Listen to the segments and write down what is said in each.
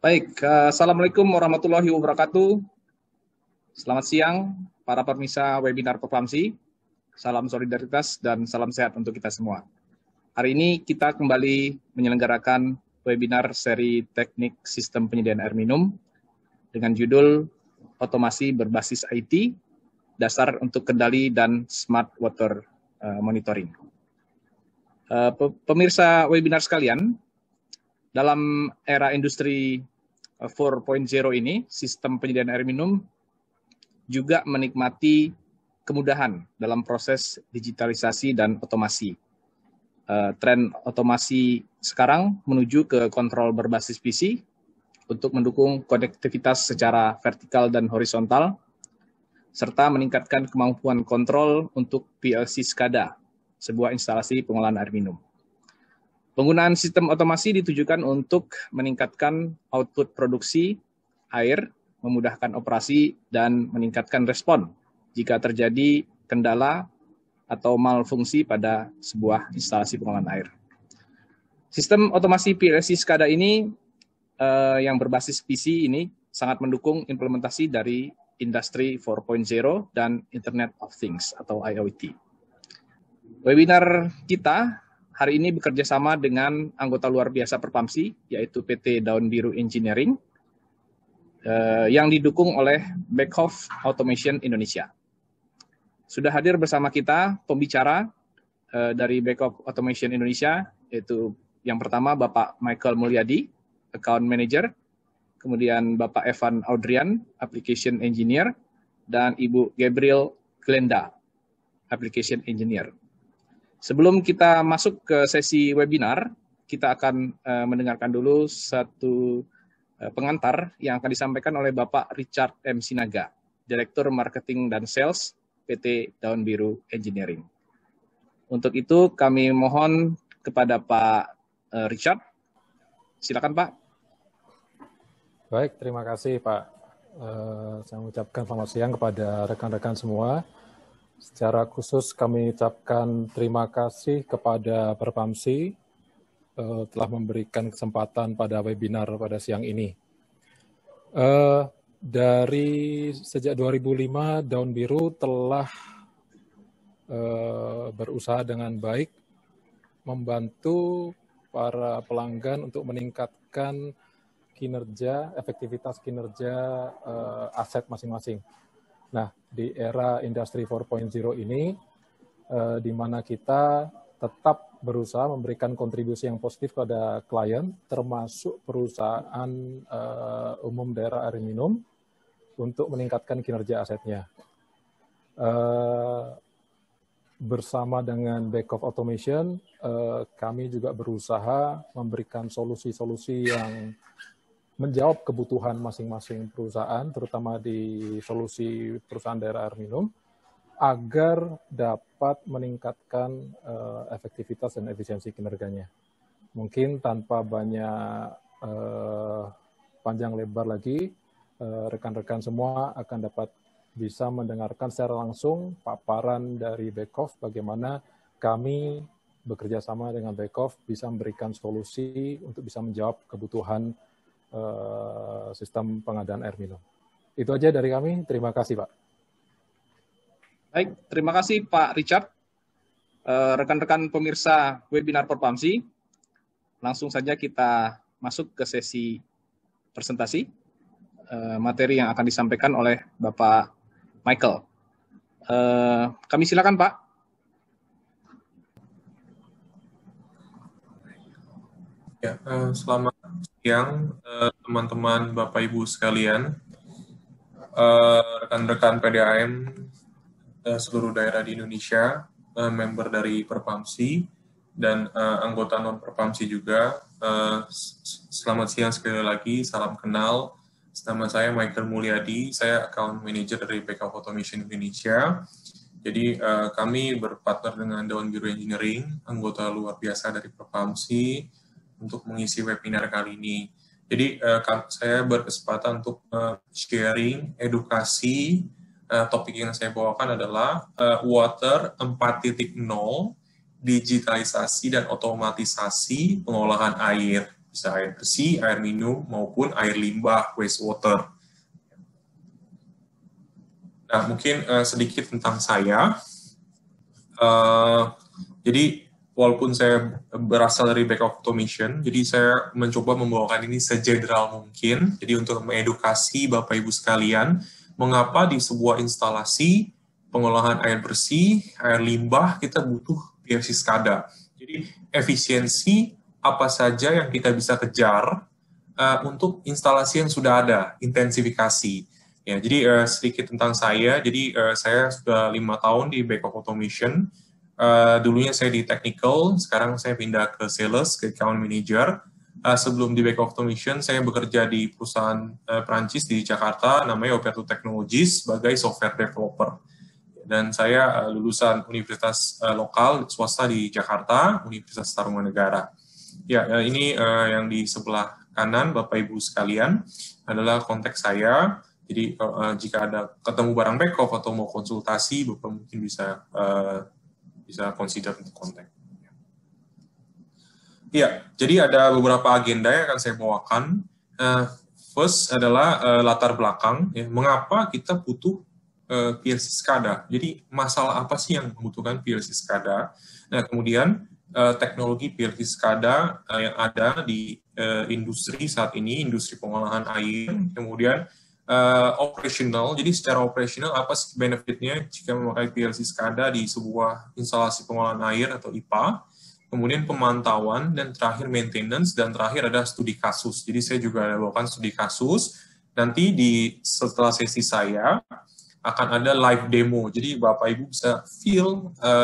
Baik, Assalamualaikum warahmatullahi wabarakatuh. Selamat siang, para pemirsa webinar Perpamsi. Salam solidaritas dan salam sehat untuk kita semua. Hari ini kita kembali menyelenggarakan webinar seri teknik sistem penyediaan air minum dengan judul Otomasi berbasis IT, dasar untuk kendali dan smart water monitoring. Pemirsa webinar sekalian, dalam era industri 4.0 ini, sistem penyediaan air minum juga menikmati kemudahan dalam proses digitalisasi dan otomasi. Tren otomasi sekarang menuju ke kontrol berbasis PC untuk mendukung konektivitas secara vertikal dan horizontal, serta meningkatkan kemampuan kontrol untuk PLC SCADA, sebuah instalasi pengolahan air minum. Penggunaan sistem otomasi ditujukan untuk meningkatkan output produksi air, memudahkan operasi, dan meningkatkan respon jika terjadi kendala atau malfungsi pada sebuah instalasi pengolahan air. Sistem otomasi PLC SCADA ini yang berbasis PC ini sangat mendukung implementasi dari Industri 4.0 dan Internet of Things atau IoT. Webinar kita hari ini bekerja sama dengan anggota luar biasa Perpamsi, yaitu PT Daun Biru Engineering, yang didukung oleh Beckhoff Automation Indonesia. Sudah hadir bersama kita pembicara dari Beckhoff Automation Indonesia, yaitu yang pertama Bapak Michael Mulyadi, Account Manager, kemudian Bapak Evan Audrian, Application Engineer, dan Ibu Gabriel Glenda, Application Engineer. Sebelum kita masuk ke sesi webinar, kita akan mendengarkan dulu satu pengantar yang akan disampaikan oleh Bapak Richard M. Sinaga, Direktur Marketing dan Sales PT Daun Biru Engineering. Untuk itu kami mohon kepada Pak Richard. Silakan Pak. Baik, terima kasih Pak. Saya mengucapkan selamat siang kepada rekan-rekan semua. Secara khusus kami ucapkan terima kasih kepada Perpamsi telah memberikan kesempatan pada webinar pada siang ini. Dari sejak 2005, Daun Biru telah berusaha dengan baik membantu para pelanggan untuk meningkatkan kinerja, efektivitas kinerja aset masing-masing. Nah, di era industri 4.0 ini, di mana kita tetap berusaha memberikan kontribusi yang positif pada klien, termasuk perusahaan umum daerah air minum, untuk meningkatkan kinerja asetnya. Bersama dengan Beckhoff Automation, kami juga berusaha memberikan solusi-solusi yang menjawab kebutuhan masing-masing perusahaan, terutama di solusi perusahaan daerah air minum, agar dapat meningkatkan efektivitas dan efisiensi kinerjanya. Mungkin tanpa banyak panjang lebar lagi, rekan-rekan semua akan dapat bisa mendengarkan secara langsung paparan dari Beckhoff bagaimana kami bekerja sama dengan Beckhoff bisa memberikan solusi untuk bisa menjawab kebutuhan sistem pengadaan air minum. Itu aja dari kami. Terima kasih, Pak. Baik, terima kasih Pak Richard. Rekan-rekan pemirsa webinar Perpamsi, langsung saja kita masuk ke sesi presentasi materi yang akan disampaikan oleh Bapak Michael. Kami silakan, Pak. Ya, selamat siang teman-teman Bapak Ibu sekalian, rekan-rekan PDAM seluruh daerah di Indonesia, member dari Perpamsi dan anggota non Perpamsi juga. Selamat siang sekali lagi, salam kenal. Nama saya Michael Mulyadi, saya Account Manager dari Beckhoff Automation Indonesia. Jadi kami berpartner dengan Daun Biru Engineering, anggota luar biasa dari Perpamsi, untuk mengisi webinar kali ini. Jadi saya berkesempatan untuk sharing edukasi. Topik yang saya bawakan adalah Water 4.0, digitalisasi dan otomatisasi pengolahan air. bisa air bersih, air minum, maupun air limbah, wastewater. Nah, mungkin sedikit tentang saya. Jadi, walaupun saya berasal dari back automation, jadi saya mencoba membawakan ini segeneral mungkin. Jadi, untuk mengedukasi Bapak Ibu sekalian, mengapa di sebuah instalasi pengolahan air bersih, air limbah, kita butuh PLC SCADA. Jadi, efisiensi apa saja yang kita bisa kejar untuk instalasi yang sudah ada, intensifikasi. Ya, jadi sedikit tentang saya. Jadi saya sudah 5 tahun di back of automation. Dulunya saya di technical, sekarang saya pindah ke sales, ke account manager. Sebelum di back of automation, saya bekerja di perusahaan Prancis di Jakarta, namanya Operto Technologies, sebagai software developer. Dan saya lulusan universitas lokal swasta di Jakarta, Universitas Tarumanegara. Ya, ini yang di sebelah kanan, Bapak Ibu sekalian, adalah konteks saya. Jadi jika ada ketemu barang back off atau mau konsultasi, Bapak mungkin bisa consider untuk kontak. Ya, jadi ada beberapa agenda yang akan saya bawakan. First adalah latar belakang, ya, mengapa kita butuh PLC SCADA. Jadi masalah apa sih yang membutuhkan PLC SCADA? Nah, kemudian teknologi PLC SCADA yang ada di industri saat ini, industri pengolahan air, kemudian operational, jadi secara operational apa sih benefitnya jika memakai PLC SCADA di sebuah instalasi pengolahan air atau IPA, kemudian pemantauan, dan terakhir maintenance, dan terakhir ada studi kasus. Jadi saya juga bawakan studi kasus, nanti setelah sesi saya akan ada live demo, jadi Bapak Ibu bisa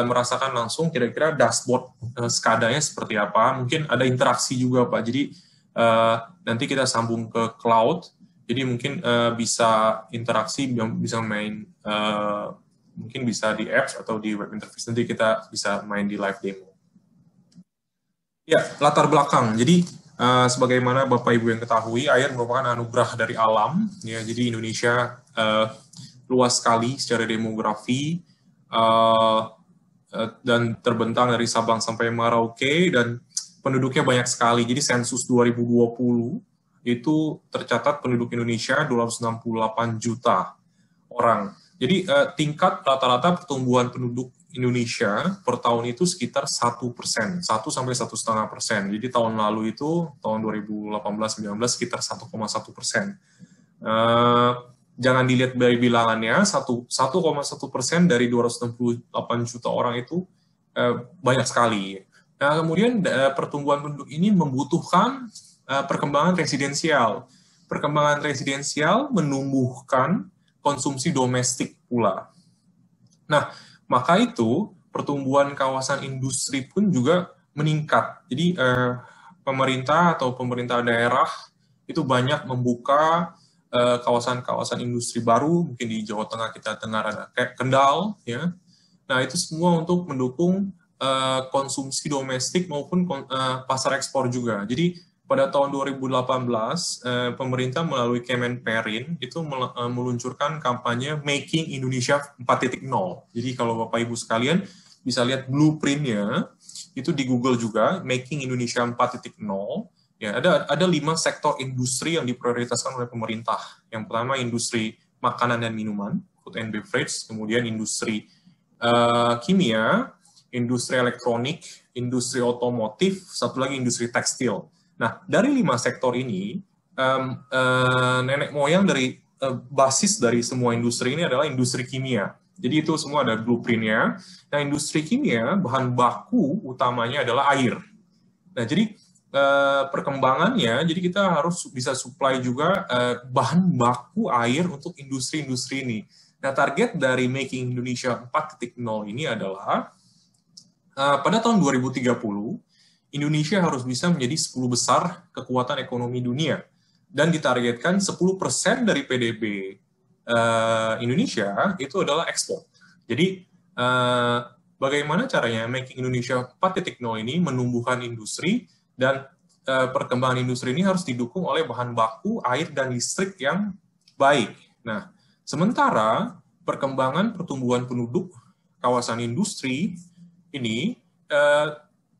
merasakan langsung kira-kira dashboard SCADA-nya seperti apa, mungkin ada interaksi juga Pak, jadi nanti kita sambung ke cloud, jadi mungkin bisa interaksi, bisa main, mungkin bisa di apps atau di web interface, nanti kita bisa main di live demo. Ya, latar belakang. Jadi, sebagaimana Bapak Ibu yang ketahui, air merupakan anugerah dari alam. Ya, jadi Indonesia luas sekali secara demografi, dan terbentang dari Sabang sampai Merauke, dan penduduknya banyak sekali. Jadi sensus 2020, itu tercatat penduduk Indonesia 268 juta orang. Jadi tingkat rata-rata pertumbuhan penduduk Indonesia per tahun itu sekitar 1%, 1 sampai 1,5%. Jadi tahun lalu itu, tahun 2018-19 sekitar 1,1%. Jangan dilihat dari bilangannya, 1,1% dari 268 juta orang itu banyak sekali. Nah, kemudian pertumbuhan penduduk ini membutuhkan perkembangan residensial. Perkembangan residensial menumbuhkan konsumsi domestik pula. Nah, maka itu pertumbuhan kawasan industri pun juga meningkat. Jadi pemerintah atau pemerintah daerah itu banyak membuka kawasan-kawasan industri baru, mungkin di Jawa Tengah kita dengar ada kayak Kendal, ya. Nah, itu semua untuk mendukung konsumsi domestik maupun pasar ekspor juga. Jadi pada tahun 2018, pemerintah melalui Kemenperin itu meluncurkan kampanye Making Indonesia 4.0. Jadi kalau Bapak Ibu sekalian bisa lihat blueprint-nya, itu di Google juga, Making Indonesia 4.0. Ya, ada 5 sektor industri yang diprioritaskan oleh pemerintah. Yang pertama industri makanan dan minuman, food and beverage, kemudian industri kimia, industri elektronik, industri otomotif, satu lagi industri tekstil. Nah, dari 5 sektor ini, nenek moyang dari basis dari semua industri ini adalah industri kimia. Jadi itu semua ada blueprint-nya. Nah, industri kimia, bahan baku utamanya adalah air. Nah, jadi perkembangannya, jadi kita harus bisa supply juga bahan baku air untuk industri-industri ini. Nah, target dari Making Indonesia 4.0 ini adalah pada tahun 2030, Indonesia harus bisa menjadi 10 besar kekuatan ekonomi dunia. Dan ditargetkan 10% dari PDB Indonesia itu adalah ekspor. Jadi, bagaimana caranya Making Indonesia 4.0 ini menumbuhkan industri, dan perkembangan industri ini harus didukung oleh bahan baku, air, dan listrik yang baik. Nah, sementara perkembangan pertumbuhan penduduk kawasan industri ini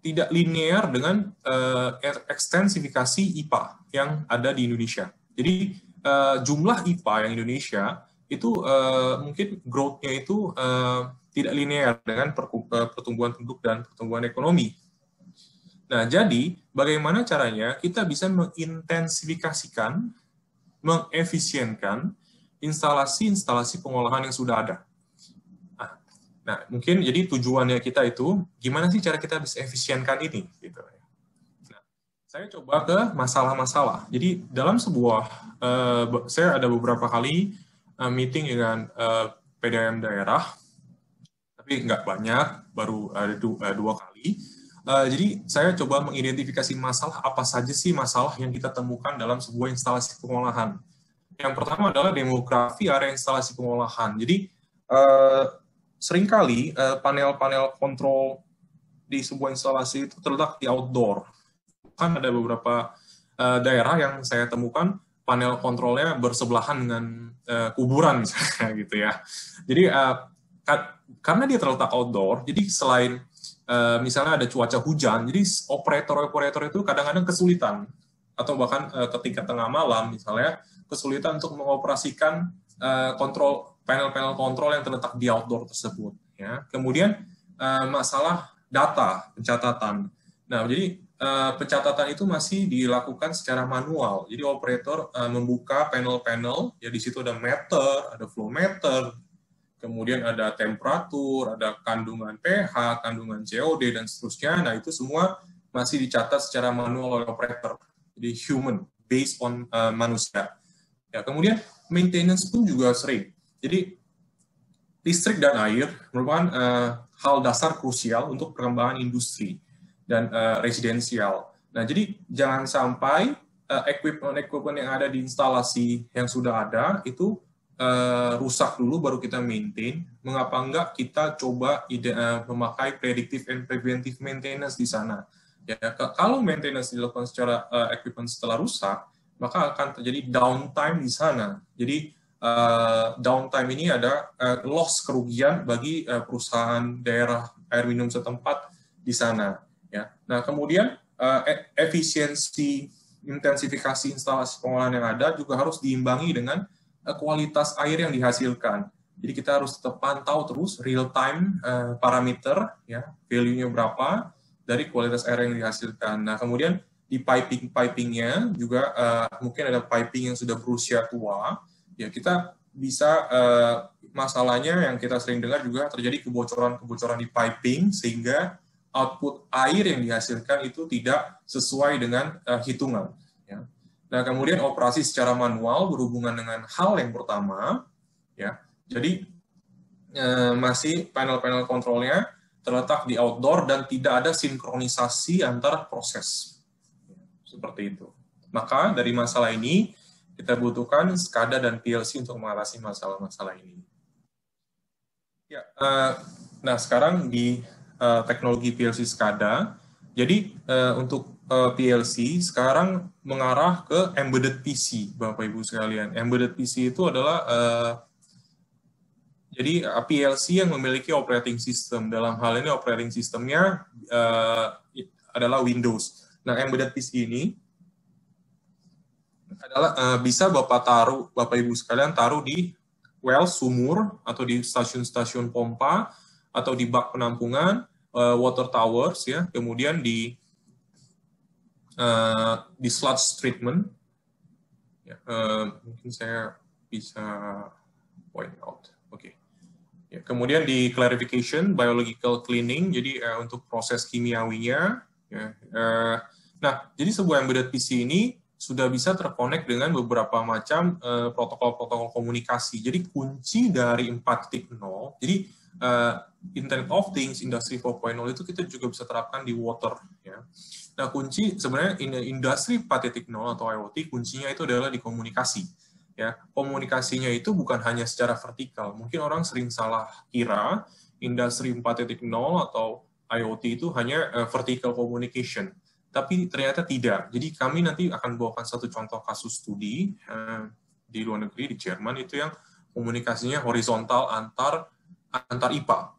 tidak linear dengan ekstensifikasi IPA yang ada di Indonesia. Jadi jumlah IPA yang Indonesia itu mungkin growth-nya itu tidak linear dengan pertumbuhan penduduk dan pertumbuhan ekonomi. Nah, jadi bagaimana caranya kita bisa mengintensifikasikan, mengefisienkan instalasi-instalasi pengolahan yang sudah ada. Nah, mungkin jadi tujuannya kita itu, gimana sih cara kita bisa efisienkan ini? Gitu. Nah, saya coba ke masalah-masalah. Jadi dalam sebuah, saya ada beberapa kali meeting dengan PDAM daerah, tapi nggak banyak, baru ada 2 kali. Jadi saya coba mengidentifikasi masalah apa saja sih masalah yang kita temukan dalam sebuah instalasi pengolahan. Yang pertama adalah demografi area instalasi pengolahan. Jadi seringkali panel-panel kontrol di sebuah instalasi itu terletak di outdoor. Kan ada beberapa daerah yang saya temukan panel kontrolnya bersebelahan dengan kuburan misalnya gitu ya. Jadi karena dia terletak outdoor, jadi selain misalnya ada cuaca hujan, jadi operator-operator itu kadang-kadang kesulitan, atau bahkan ketika tengah malam misalnya, kesulitan untuk mengoperasikan kontrol panel-panel kontrol yang terletak di outdoor tersebut. Ya. Kemudian masalah data, pencatatan. Nah, jadi pencatatan itu masih dilakukan secara manual. Jadi operator membuka panel-panel, ya di situ ada meter, ada flow meter, kemudian ada temperatur, ada kandungan pH, kandungan COD, dan seterusnya. Nah, itu semua masih dicatat secara manual oleh operator. Jadi human, based on manusia. Ya, kemudian maintenance pun juga sering. Jadi listrik dan air merupakan hal dasar krusial untuk perkembangan industri dan residensial. Nah, jadi jangan sampai equipment yang ada di instalasi yang sudah ada itu rusak dulu baru kita maintain. Mengapa enggak kita coba memakai predictive and preventive maintenance di sana? Ya, kalau maintenance dilakukan secara equipment setelah rusak, maka akan terjadi downtime di sana. Jadi downtime ini ada loss, kerugian bagi perusahaan daerah air minum setempat di sana. Ya. Nah, kemudian efisiensi intensifikasi instalasi pengolahan yang ada juga harus diimbangi dengan kualitas air yang dihasilkan. Jadi kita harus tetap pantau terus real time parameter, ya, value-nya berapa dari kualitas air yang dihasilkan. Nah, kemudian di pipingnya juga mungkin ada piping yang sudah berusia tua. Ya, kita bisa masalahnya yang kita sering dengar juga terjadi kebocoran di piping sehingga output air yang dihasilkan itu tidak sesuai dengan hitungan. Ya. Nah, kemudian operasi secara manual berhubungan dengan hal yang pertama, ya. Jadi masih panel-panel kontrolnya terletak di outdoor dan tidak ada sinkronisasi antar proses. Seperti itu. Maka dari masalah ini kita butuhkan SCADA dan PLC untuk mengatasi masalah-masalah ini. Ya, nah sekarang di teknologi PLC SCADA, jadi untuk PLC sekarang mengarah ke embedded PC, Bapak Ibu sekalian. Embedded PC itu adalah jadi PLC yang memiliki operating system. Dalam hal ini operating systemnya adalah Windows. Nah, embedded PC ini adalah bisa Bapak Ibu sekalian taruh di well sumur atau di stasiun-stasiun pompa atau di bak penampungan, water towers, ya. Kemudian di sludge treatment, ya, mungkin saya bisa point out. Oke. Ya, kemudian di clarification, biological cleaning, jadi untuk proses kimiawinya. Ya, nah, jadi sebuah embedded PC ini sudah bisa terkonek dengan beberapa macam protokol-protokol komunikasi. Jadi kunci dari 4.0, jadi Internet of Things, Industry 4.0 itu kita juga bisa terapkan di water. Ya. Nah, kunci sebenarnya industri 4.0 atau IoT, kuncinya itu adalah di komunikasi. Ya, komunikasinya itu bukan hanya secara vertikal. Mungkin orang sering salah kira industri 4.0 atau IoT itu hanya vertical communication. Tapi ternyata tidak. Jadi kami nanti akan bawakan satu contoh kasus studi di luar negeri, di Jerman, itu yang komunikasinya horizontal antar IPA.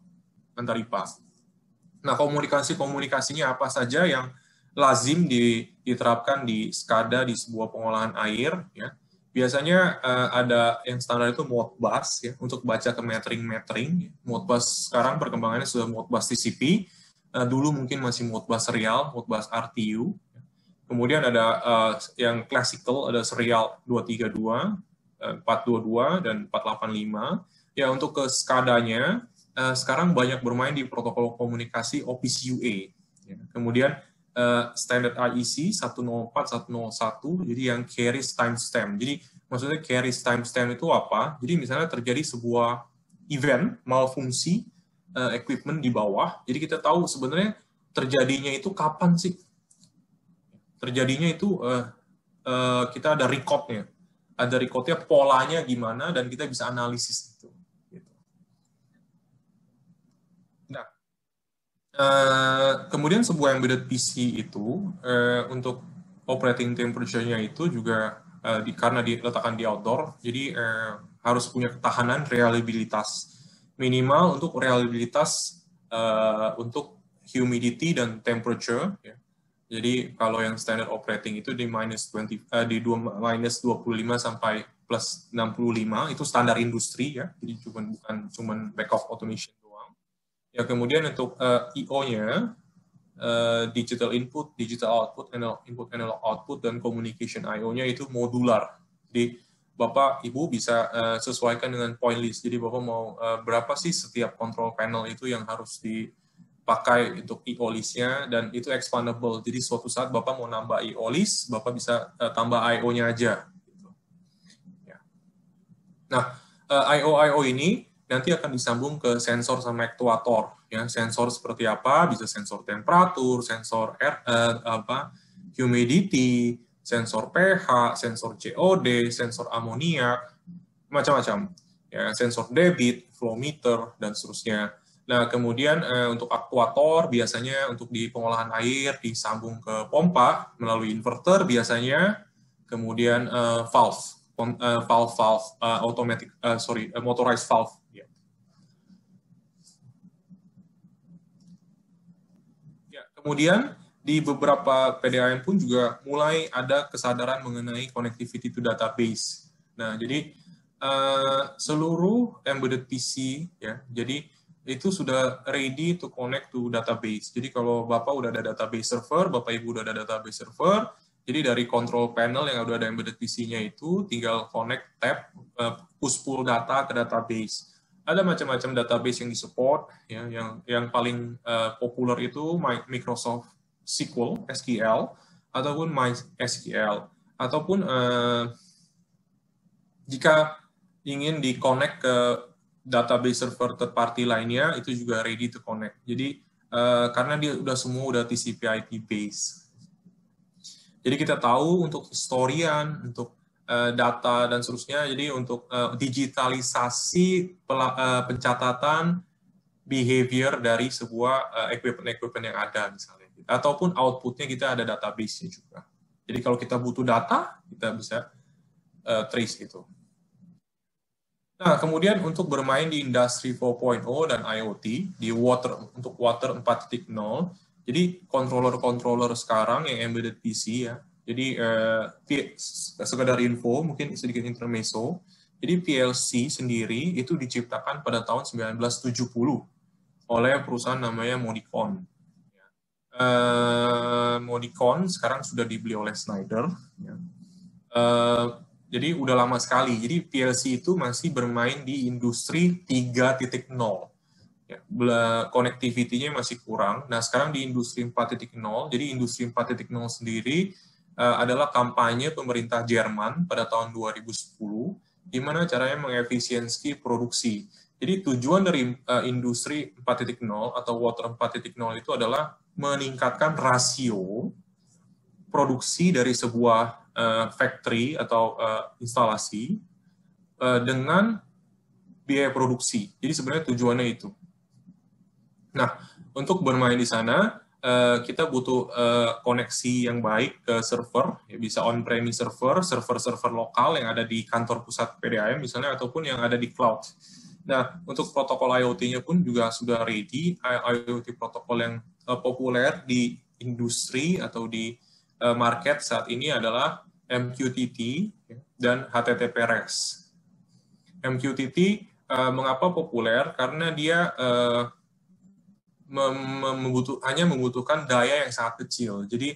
Nah, komunikasinya apa saja yang lazim diterapkan di SCADA di sebuah pengolahan air, ya. Biasanya ada yang standar itu Modbus, ya, untuk baca ke metering. Modbus sekarang perkembangannya sudah Modbus TCP, dulu mungkin masih Modbus serial, Modbus RTU. Kemudian ada yang classical, ada serial 232, 422, dan 485. Ya, untuk ke SCADA-nya, sekarang banyak bermain di protokol komunikasi OPC UA. Ya. Kemudian standar IEC 104, 101, jadi yang carries timestamp. Jadi maksudnya carries timestamp itu apa? Jadi misalnya terjadi sebuah event malfungsi equipment di bawah, jadi kita tahu sebenarnya terjadinya itu kapan sih? Terjadinya itu kita ada recordnya. Ada recordnya, polanya gimana, dan kita bisa analisis itu. Kemudian sebuah embedded PC itu untuk operating temperature-nya itu juga karena diletakkan di outdoor, jadi harus punya ketahanan reliabilitas minimal untuk reliabilitas untuk humidity dan temperature. Ya. Jadi kalau yang standard operating itu di minus 25 sampai plus 65 itu standar industri, ya. Jadi bukan cuman back of automation. Ya, kemudian untuk I/O-nya, digital input, digital output, input analog output, dan communication I/O-nya itu modular. Jadi Bapak Ibu bisa sesuaikan dengan point list. Jadi Bapak mau berapa sih setiap control panel itu yang harus dipakai untuk I/O list-nya, dan itu expandable. Jadi suatu saat Bapak mau nambah I/O list, Bapak bisa tambah I/O-nya aja. Gitu. Ya. Nah, I/O ini nanti akan disambung ke sensor sama aktuator. Ya, sensor seperti apa? Bisa sensor temperatur, sensor humidity, sensor pH, sensor COD, sensor amoniak, macam-macam. Ya, sensor debit, flow meter, dan seterusnya. Nah, kemudian untuk aktuator biasanya untuk di pengolahan air disambung ke pompa melalui inverter biasanya, kemudian valve motorized valve. Ya, kemudian di beberapa PDAM pun juga mulai ada kesadaran mengenai connectivity to database. Nah, jadi seluruh embedded PC, ya, jadi itu sudah ready to connect to database. Jadi kalau Bapak udah ada database server, Bapak Ibu udah ada database server, jadi dari control panel yang udah ada embedded PC-nya itu tinggal connect tab, push-pull data ke database. Ada macam-macam database yang disupport, ya, yang paling populer itu Microsoft SQL, ataupun MySQL, ataupun jika ingin di-connect ke database server third party lainnya, itu juga ready to connect. Jadi karena dia semua udah TCP/IP base. Jadi kita tahu untuk historian, untuk data dan seterusnya. Jadi untuk digitalisasi pencatatan behavior dari sebuah equipment yang ada misalnya, ataupun outputnya kita ada database-nya juga. Jadi kalau kita butuh data, kita bisa trace itu. Nah, kemudian untuk bermain di industri 4.0 dan IoT di untuk water 4.0, jadi controller sekarang yang embedded PC, ya. Jadi sekedar info, mungkin sedikit intermezzo. Jadi PLC sendiri itu diciptakan pada tahun 1970 oleh perusahaan namanya Modicon. Modicon sekarang sudah dibeli oleh Schneider. Ya. Jadi udah lama sekali. Jadi PLC itu masih bermain di industri 3.0. Ya, connectivity-nya masih kurang. Nah, sekarang di industri 4.0, jadi industri 4.0 sendiri adalah kampanye pemerintah Jerman pada tahun 2010, di mana caranya mengefisiensi produksi. Jadi tujuan dari industri 4.0 atau water 4.0 itu adalah meningkatkan rasio produksi dari sebuah factory atau instalasi dengan biaya produksi. Jadi sebenarnya tujuannya itu. Nah, untuk bermain di sana, kita butuh koneksi yang baik ke server, ya bisa on-premise server lokal yang ada di kantor pusat PDAM misalnya, ataupun yang ada di cloud. Nah, untuk protokol IoT-nya pun juga sudah ready. IoT protokol yang populer di industri atau di market saat ini adalah MQTT dan HTTP/REST. MQTT mengapa populer? Karena dia hanya membutuhkan daya yang sangat kecil. Jadi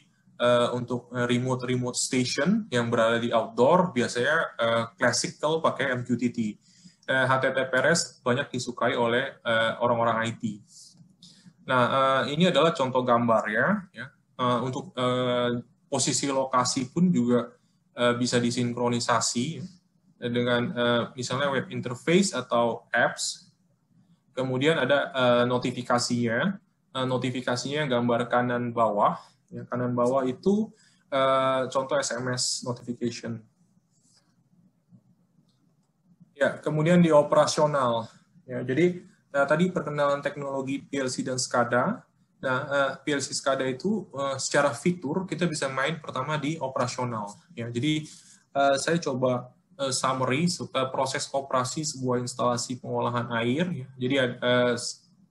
untuk remote station yang berada di outdoor biasanya classical pakai MQTT. HTTP/REST banyak disukai oleh orang-orang IT. Nah, ini adalah contoh gambar ya. Untuk posisi lokasi pun juga bisa disinkronisasi dengan misalnya web interface atau apps. Kemudian ada notifikasinya. Notifikasinya gambar kanan bawah. Ya, kanan bawah itu contoh SMS notification. Ya, kemudian di operasional. Ya, jadi tadi perkenalan teknologi PLC dan SCADA. Nah, PLC SCADA itu secara fitur kita bisa main pertama di operasional. Ya, jadi saya coba summary proses operasi sebuah instalasi pengolahan air. Ya. Jadi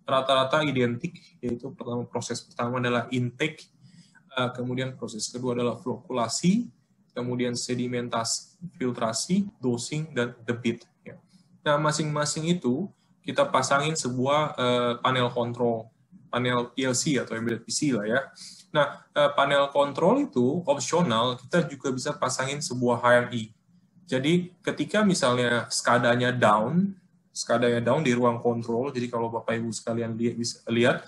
rata-rata identik, yaitu proses pertama adalah intake, kemudian proses kedua adalah flokulasi, kemudian sedimentasi, filtrasi, dosing, dan debit. Ya. Nah, masing-masing itu kita pasangin sebuah panel kontrol, panel PLC atau embedded PC lah ya. Nah, panel kontrol itu opsional, kita juga bisa pasangin sebuah HMI. Jadi ketika misalnya SCADA-nya down di ruang kontrol, jadi kalau Bapak Ibu sekalian lihat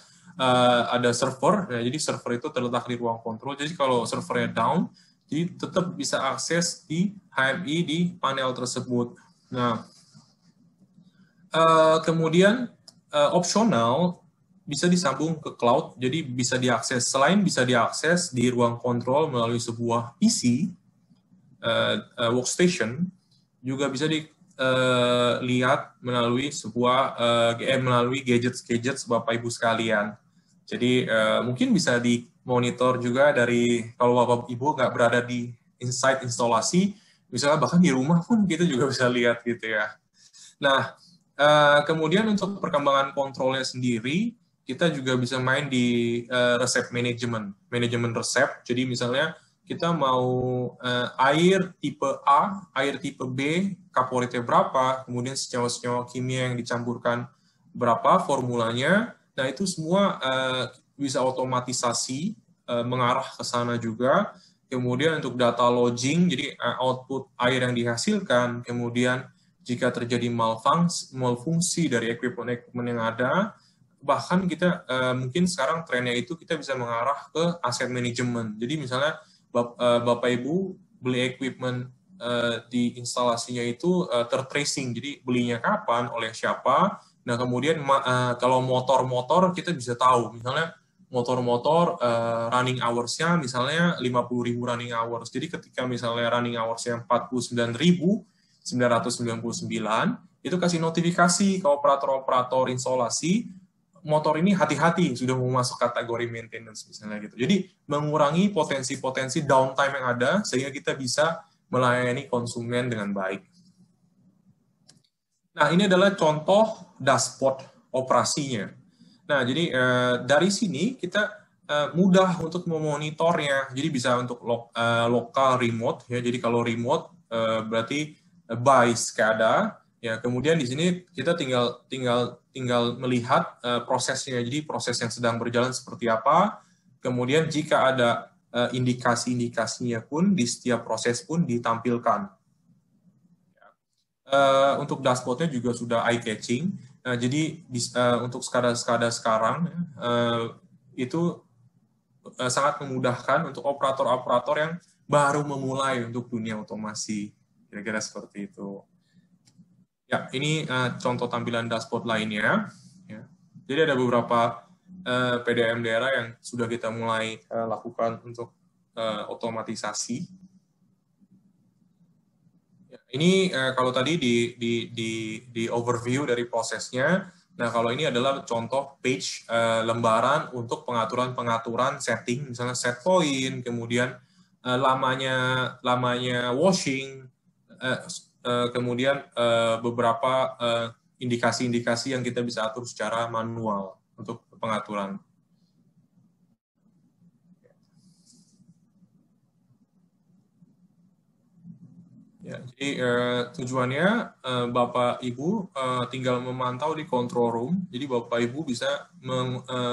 ada server, nah, jadi server itu terletak di ruang kontrol, jadi kalau servernya down, jadi tetap bisa akses di HMI di panel tersebut. Nah, kemudian opsional bisa disambung ke cloud, jadi bisa diakses, selain bisa diakses di ruang kontrol melalui sebuah PC, workstation, juga bisa dilihat melalui sebuah melalui gadget Bapak Ibu sekalian. Jadi mungkin bisa dimonitor juga dari, kalau Bapak Ibu nggak berada di inside instalasi, misalnya bahkan di rumah pun kita juga bisa lihat gitu ya. Nah, kemudian untuk perkembangan kontrolnya sendiri, kita juga bisa main di resep manajemen resep. Jadi misalnya kita mau air tipe A, air tipe B, kaporitnya berapa, kemudian senyawa-senyawa kimia yang dicampurkan berapa, formulanya. Nah, itu semua bisa otomatisasi mengarah ke sana juga. Kemudian untuk data logging, jadi output air yang dihasilkan, kemudian jika terjadi malfungsi dari equipment yang ada, bahkan kita mungkin sekarang trennya itu kita bisa mengarah ke aset manajemen. Jadi misalnya Bapak Ibu beli equipment di instalasinya itu tertracing, jadi belinya kapan, oleh siapa. Nah, kemudian kalau motor-motor kita bisa tahu, misalnya motor-motor running hours-nya misalnya 50.000 running hours. Jadi ketika misalnya running hours-nya 49.999, itu kasih notifikasi ke operator-operator instalasi, motor ini hati-hati sudah mau masuk kategori maintenance misalnya gitu. Jadi mengurangi potensi-potensi downtime yang ada sehingga kita bisa melayani konsumen dengan baik. Nah, ini adalah contoh dashboard operasinya. Nah, jadi dari sini kita mudah untuk memonitornya. Jadi bisa untuk lokal remote ya. Jadi kalau remote berarti by SCADA. Ya, kemudian di sini kita tinggal melihat prosesnya. Jadi proses yang sedang berjalan seperti apa. Kemudian jika ada indikasi-indikasinya pun di setiap proses pun ditampilkan. Untuk dashboardnya juga sudah eye-catching. Jadi untuk SCADA sekarang itu sangat memudahkan untuk operator-operator yang baru memulai untuk dunia otomasi. Kira-kira seperti itu. Ya, ini contoh tampilan dashboard lainnya. Ya. Jadi ada beberapa PDAM daerah yang sudah kita mulai lakukan untuk otomatisasi. Ya, ini kalau tadi di overview dari prosesnya. Nah, kalau ini adalah contoh page lembaran untuk pengaturan setting, misalnya set point, kemudian lamanya washing, kemudian beberapa indikasi-indikasi yang kita bisa atur secara manual untuk pengaturan. Ya, jadi tujuannya Bapak Ibu tinggal memantau di control room. Jadi Bapak Ibu bisa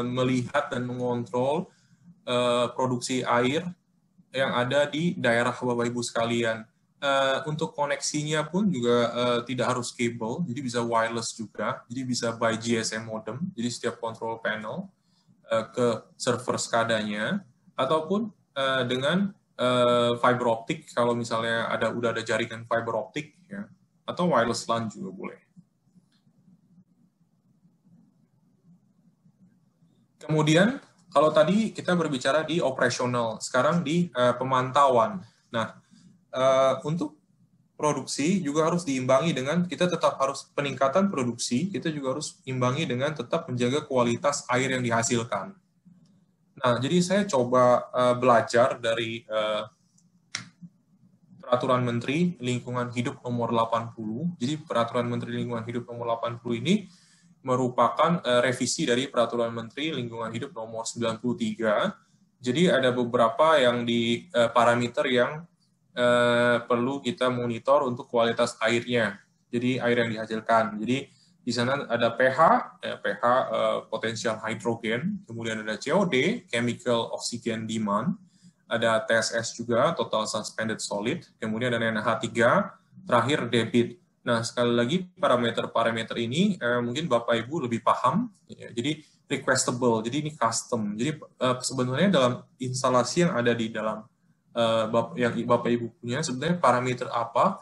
melihat dan mengontrol produksi air yang ada di daerah Bapak Ibu sekalian. Untuk koneksinya pun juga tidak harus kabel, jadi bisa wireless juga. Jadi bisa by GSM modem. Jadi setiap control panel ke server SCADA-nya, ataupun dengan fiber optik kalau misalnya udah ada jaringan fiber optik, ya, atau wireless LAN juga boleh. Kemudian kalau tadi kita berbicara di operasional, sekarang di pemantauan. Nah, untuk produksi juga harus diimbangi dengan kita tetap harus peningkatan produksi, kita juga harus imbangi dengan tetap menjaga kualitas air yang dihasilkan. Nah, jadi saya coba belajar dari Peraturan Menteri Lingkungan Hidup Nomor 80. Jadi Peraturan Menteri Lingkungan Hidup Nomor 80 ini merupakan revisi dari Peraturan Menteri Lingkungan Hidup Nomor 93. Jadi ada beberapa yang di parameter yang perlu kita monitor untuk kualitas airnya. Jadi air yang dihasilkan. Jadi di sana ada pH, potensial hidrogen, kemudian ada COD, chemical oxygen demand, ada TSS juga, total suspended solid, kemudian ada NH3, terakhir debit. Nah, sekali lagi parameter-parameter ini mungkin Bapak Ibu lebih paham, ya. Jadi requestable, jadi ini custom. Jadi sebenarnya dalam instalasi yang ada di dalam yang Bapak Ibu punya, sebenarnya parameter apa,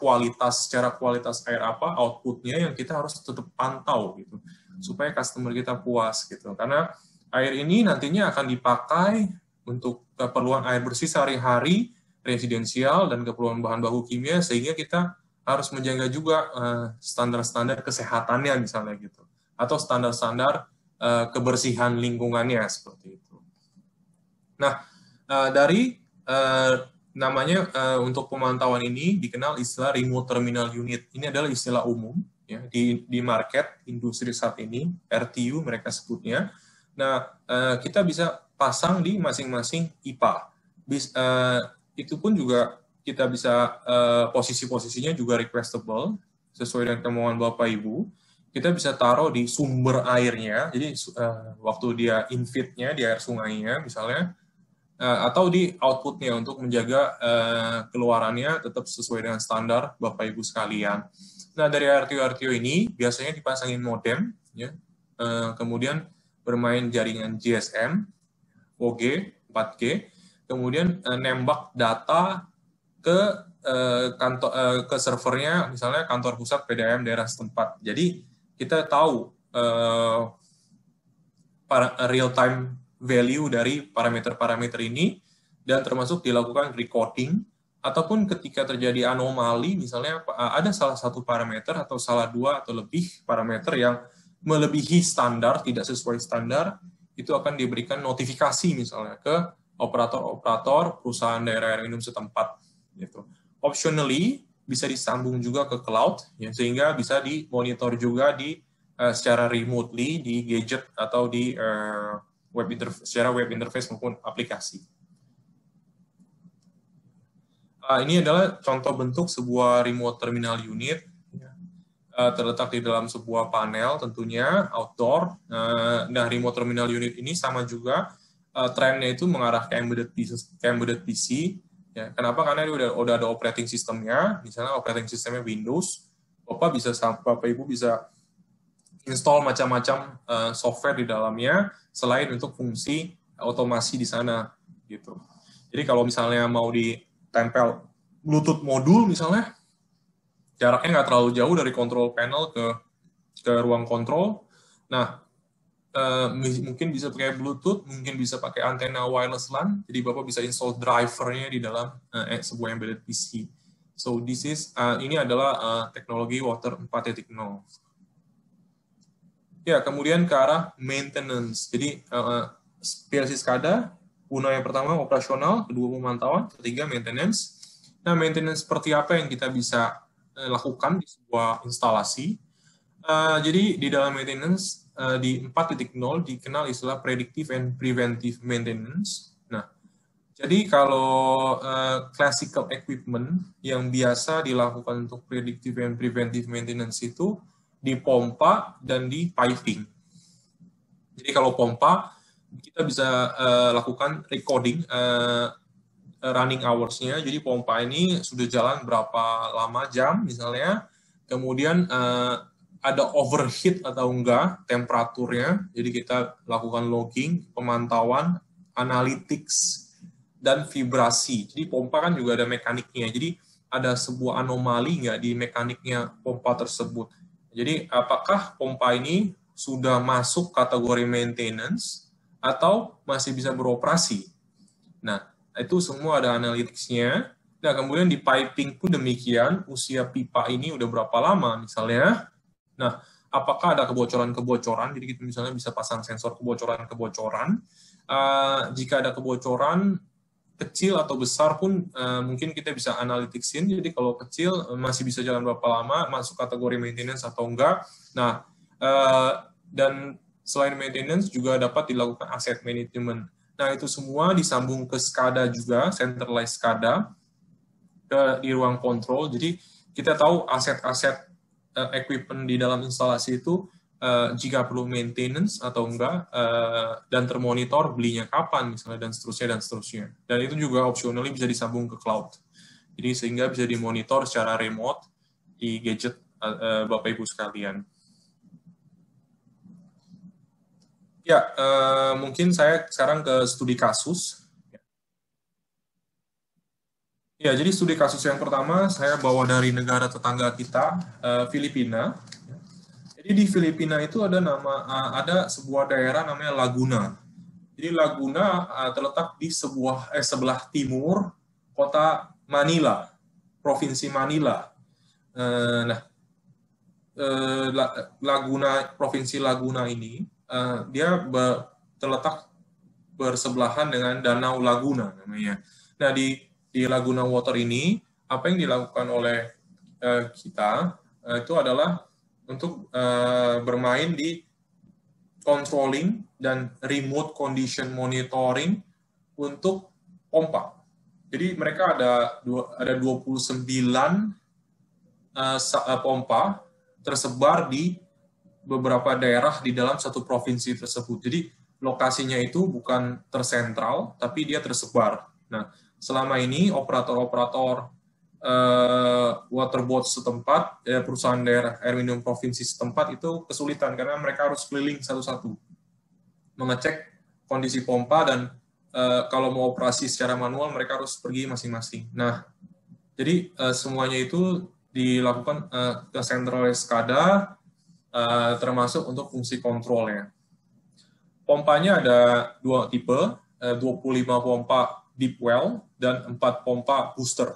secara kualitas air apa, outputnya yang kita harus tetap pantau gitu, supaya customer kita puas gitu. Karena air ini nantinya akan dipakai untuk keperluan air bersih sehari-hari, residensial, dan keperluan bahan baku kimia, sehingga kita harus menjaga juga standar-standar kesehatannya misalnya gitu, atau standar-standar kebersihan lingkungannya seperti itu. Nah, dari namanya untuk pemantauan ini dikenal istilah remote terminal unit. Ini adalah istilah umum ya di market industri saat ini, RTU mereka sebutnya. Nah, kita bisa pasang di masing-masing IPA. Itu pun juga kita bisa posisi-posisinya juga requestable sesuai dengan kemauan Bapak Ibu. Kita bisa taruh di sumber airnya. Jadi waktu dia infeed-nya di air sungainya misalnya, atau di outputnya untuk menjaga keluarannya tetap sesuai dengan standar Bapak Ibu sekalian. Nah, dari RTU ini biasanya dipasangin modem, ya, kemudian bermain jaringan GSM, OG, 4G, kemudian nembak data ke ke servernya, misalnya kantor pusat PDAM daerah setempat. Jadi kita tahu real time value dari parameter-parameter ini, dan termasuk dilakukan recording, ataupun ketika terjadi anomali, misalnya ada salah satu parameter atau salah dua atau lebih parameter yang melebihi standar, tidak sesuai standar, itu akan diberikan notifikasi misalnya ke operator-operator perusahaan daerah air minum setempat. Gitu. Optionally, bisa disambung juga ke cloud, ya, sehingga bisa dimonitor juga secara remotely di gadget atau di secara web interface maupun aplikasi. Ini adalah contoh bentuk sebuah remote terminal unit, terletak di dalam sebuah panel tentunya outdoor. Nah, remote terminal unit ini sama juga trennya itu mengarah ke embedded PC. Ya, kenapa? Karena dia udah ada operating sistemnya, misalnya operating sistemnya Windows, Bapak Ibu bisa install macam-macam software di dalamnya selain untuk fungsi otomasi di sana gitu. Jadi kalau misalnya mau ditempel Bluetooth modul misalnya, jaraknya nggak terlalu jauh dari control panel ke ruang kontrol. Nah, mungkin bisa pakai Bluetooth, mungkin bisa pakai antena wireless LAN. Jadi Bapak bisa install drivernya di dalam sebuah embedded PC. So ini adalah teknologi Water 4.0. Ya, kemudian ke arah maintenance. Jadi PLC SCADA, guna yang pertama operasional, kedua pemantauan, ketiga maintenance. Nah, maintenance seperti apa yang kita bisa lakukan di sebuah instalasi? Jadi di dalam maintenance di 4.0 dikenal istilah predictive and preventive maintenance. Nah, jadi kalau classical equipment yang biasa dilakukan untuk predictive and preventive maintenance itu di pompa dan di piping. Jadi kalau pompa kita bisa lakukan recording running hours-nya. Jadi pompa ini sudah jalan berapa lama jam misalnya. Kemudian ada overheat atau enggak temperaturnya, jadi kita lakukan logging, pemantauan, analytics, dan vibrasi. Jadi pompa kan juga ada mekaniknya, jadi ada sebuah anomali enggak di mekaniknya pompa tersebut. Jadi apakah pompa ini sudah masuk kategori maintenance atau masih bisa beroperasi? Nah, itu semua ada analytics-nya. Nah, kemudian di piping pun demikian, usia pipa ini udah berapa lama misalnya. Nah, apakah ada kebocoran-kebocoran? Jadi kita misalnya bisa pasang sensor kebocoran-kebocoran. Jika ada kebocoran kecil atau besar pun mungkin kita bisa analyticsin. Jadi kalau kecil masih bisa jalan berapa lama, masuk kategori maintenance atau enggak. Nah, dan selain maintenance juga dapat dilakukan asset management. Nah, itu semua disambung ke SCADA juga, centralized SCADA di ruang kontrol. Jadi kita tahu aset-aset equipment di dalam instalasi itu jika perlu maintenance atau enggak dan termonitor belinya kapan misalnya dan seterusnya. Dan itu juga optionally bisa disambung ke cloud. Jadi sehingga bisa dimonitor secara remote di gadget Bapak Ibu sekalian. Ya, mungkin saya sekarang ke studi kasus. Ya, jadi studi kasus yang pertama saya bawa dari negara tetangga kita, Filipina. Jadi di Filipina itu ada sebuah daerah namanya Laguna. Jadi Laguna terletak di sebelah timur kota Manila, provinsi Manila. Provinsi Laguna ini dia terletak bersebelahan dengan Danau Laguna namanya. Nah, di Laguna Water ini, apa yang dilakukan oleh kita itu adalah untuk bermain di controlling dan remote condition monitoring untuk pompa. Jadi mereka ada 29 pompa tersebar di beberapa daerah di dalam satu provinsi tersebut. Jadi lokasinya itu bukan tersentral, tapi dia tersebar. Nah, selama ini operator-operator waterboard setempat, perusahaan daerah air minum provinsi setempat itu kesulitan karena mereka harus keliling satu-satu mengecek kondisi pompa dan kalau mau operasi secara manual mereka harus pergi masing-masing. Nah, jadi semuanya itu dilakukan ke centralized SCADA termasuk untuk fungsi kontrolnya. Pompanya ada 2 tipe, 25 pompa deep well dan 4 pompa booster.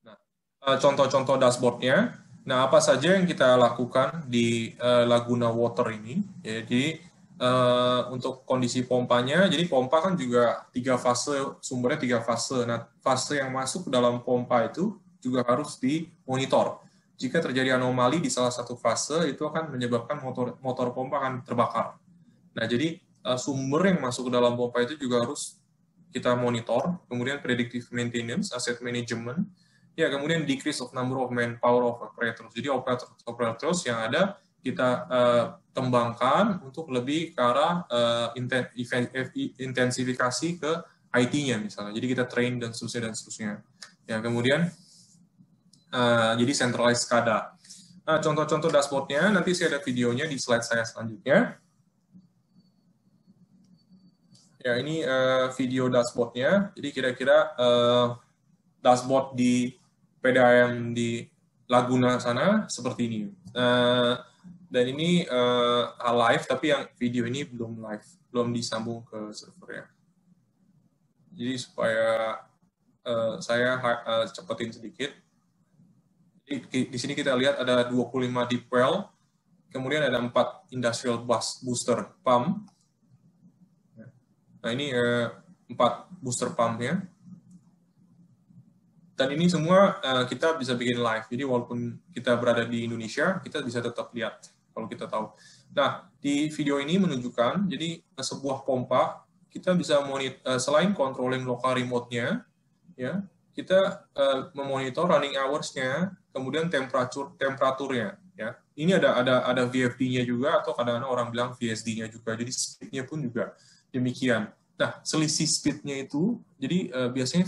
Nah, contoh-contoh dashboardnya. Nah, apa saja yang kita lakukan di Laguna Water ini? Jadi untuk kondisi pompanya, jadi pompa kan juga 3 fase, sumbernya 3 fase. Nah, fase yang masuk ke dalam pompa itu juga harus dimonitor. Jika terjadi anomali di salah satu fase, itu akan menyebabkan motor pompa akan terbakar. Nah, jadi sumber yang masuk ke dalam pompa itu juga harus kita monitor. Kemudian predictive maintenance, asset management. Ya, kemudian decrease of number of manpower of operators. Jadi operators yang ada kita kembangkan untuk lebih ke arah intensifikasi ke IT-nya misalnya. Jadi kita train dan seterusnya. Ya, kemudian jadi centralized SCADA. Nah, contoh-contoh dashboard-nya, nanti saya ada videonya di slide saya selanjutnya. Ya, ini video dashboard-nya. Jadi kira-kira dashboard di PDAM di Laguna sana seperti ini. Dan ini live, tapi yang video ini belum live, belum disambung ke servernya. Jadi supaya saya cepetin sedikit. Di sini kita lihat ada 25 deep well, kemudian ada 4 industrial booster pump. Nah, ini 4 booster pumpnya. Dan ini semua kita bisa bikin live. Jadi walaupun kita berada di Indonesia, kita bisa tetap lihat kalau kita tahu. Nah, di video ini menunjukkan, jadi sebuah pompa, kita bisa monitor, selain controlling local remote-nya, ya, kita memonitor running hours-nya, kemudian temperaturnya. Ya. Ini ada VFD-nya juga, atau kadang-kadang orang bilang VSD-nya juga. Jadi speed-nya pun juga demikian. Nah, selisih speed-nya itu, jadi biasanya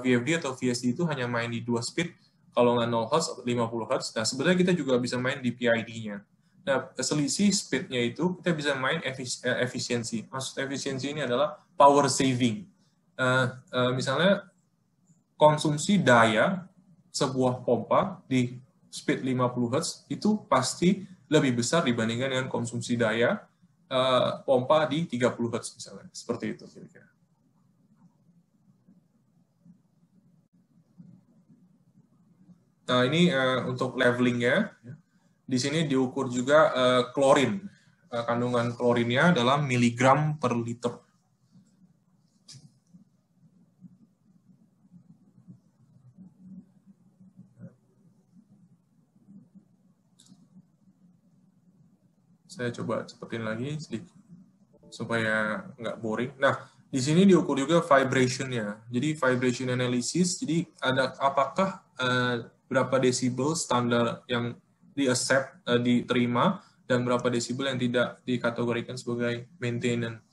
VFD atau VSD itu hanya main di 2 speed, kalau nggak 0 Hz atau 50 Hz. Nah, sebenarnya kita juga bisa main di PID-nya. Nah, selisih speed-nya itu, kita bisa main efisiensi. Maksud efisiensi ini adalah power saving. Misalnya, konsumsi daya sebuah pompa di speed 50 Hz itu pasti lebih besar dibandingkan dengan konsumsi daya pompa di 30 Hz misalnya. Seperti itu kira-kira. Nah, ini untuk levelingnya. Di sini diukur juga klorin. Kandungan klorinnya dalam miligram per liter. Saya coba cepetin lagi sedikit supaya nggak boring. Nah, di sini diukur juga vibration-nya. Jadi vibration analysis, jadi ada apakah berapa desibel standar yang di-accept, diterima, dan berapa desibel yang tidak dikategorikan sebagai maintenance.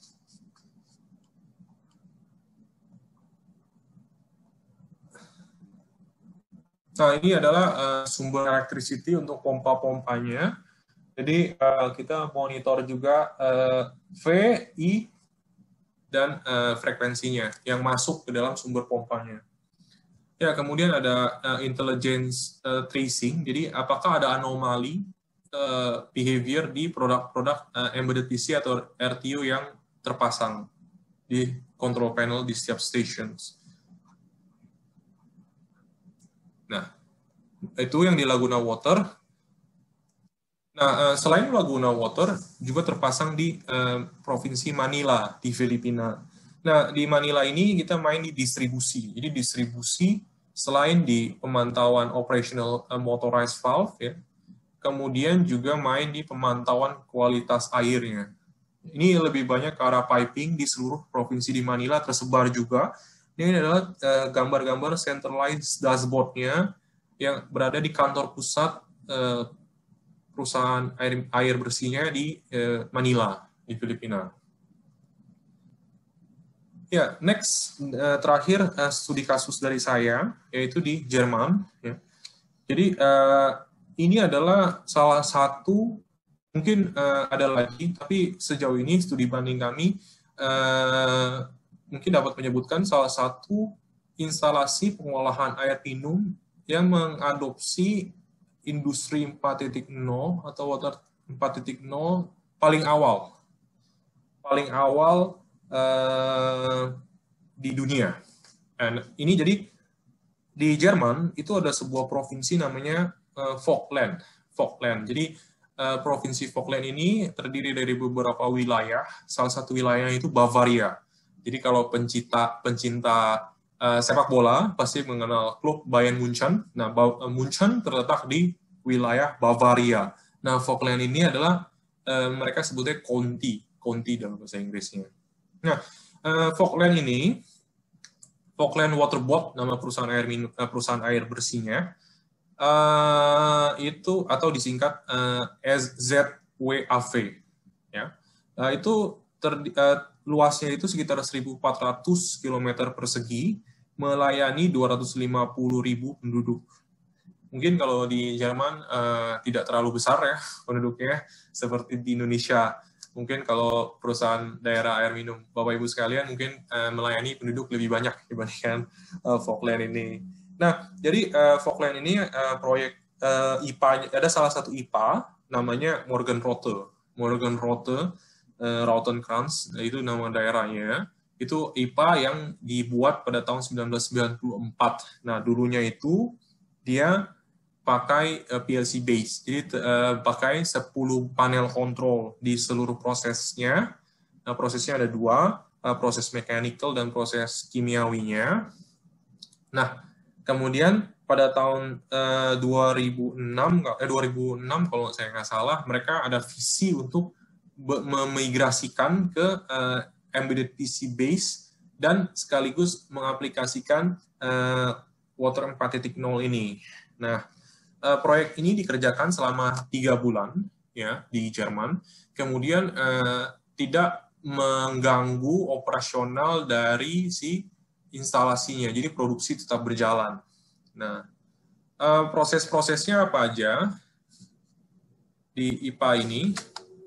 Nah, ini adalah sumber electricity untuk pompa-pompanya. Jadi kita monitor juga V, I, dan frekuensinya yang masuk ke dalam sumber pompanya. Ya, kemudian ada intelligence tracing. Jadi apakah ada anomali behavior di produk-produk embedded PC atau RTU yang terpasang di control panel di setiap stations. Nah, itu yang di Laguna Water. Nah, selain Laguna Water, juga terpasang di Provinsi Manila, di Filipina. Nah, di Manila ini kita main di distribusi. Jadi distribusi selain di pemantauan operational motorized valve, ya, kemudian juga main di pemantauan kualitas airnya. Ini lebih banyak ke arah piping di seluruh provinsi di Manila tersebar juga. Ini adalah gambar-gambar centralized dashboard-nya yang berada di kantor pusat perusahaan air bersihnya di Manila, di Filipina. Ya, next, terakhir studi kasus dari saya, yaitu di Jerman. Ya. Jadi, ini adalah salah satu, mungkin ada lagi, tapi sejauh ini studi banding kami mungkin dapat menyebutkan salah satu instalasi pengolahan air minum yang mengadopsi industri 4.0 atau water 4.0 paling awal di dunia. Dan ini jadi di Jerman itu ada sebuah provinsi namanya Vogtland. Jadi provinsi Vogtland ini terdiri dari beberapa wilayah. Salah satu wilayah itu Bavaria. Jadi kalau pencinta sepak bola pasti mengenal klub Bayern Munchen. Nah, Munchen terletak di wilayah Bavaria. Nah, Vogtland ini adalah mereka sebutnya county dalam bahasa Inggrisnya. Nah, Vogtland Waterboard, nama perusahaan air bersihnya, itu atau disingkat SZWAV, ya. Itu luasnya itu sekitar 1.400 km persegi, melayani 250.000 penduduk. Mungkin kalau di Jerman tidak terlalu besar ya penduduknya seperti di Indonesia. Mungkin kalau perusahaan daerah air minum Bapak Ibu sekalian mungkin melayani penduduk lebih banyak dibandingkan Vogtland ini. Nah, jadi Vogtland ini proyek IPA, ada salah satu IPA namanya Morgenrothe, Rautenkrans, itu nama daerahnya. Itu IPA yang dibuat pada tahun 1994. Nah, dulunya itu dia pakai PLC base, jadi pakai 10 panel kontrol di seluruh prosesnya. Nah, prosesnya ada 2, proses mechanical dan proses kimiawinya. Nah, Kemudian pada tahun 2006 kalau saya nggak salah, mereka ada visi untuk memigrasikan ke embedded PC base dan sekaligus mengaplikasikan Water 4.0 ini. Nah, proyek ini dikerjakan selama 3 bulan ya di Jerman. Kemudian tidak mengganggu operasional dari si instalasinya, jadi produksi tetap berjalan. Nah, proses-prosesnya apa aja di IPA ini,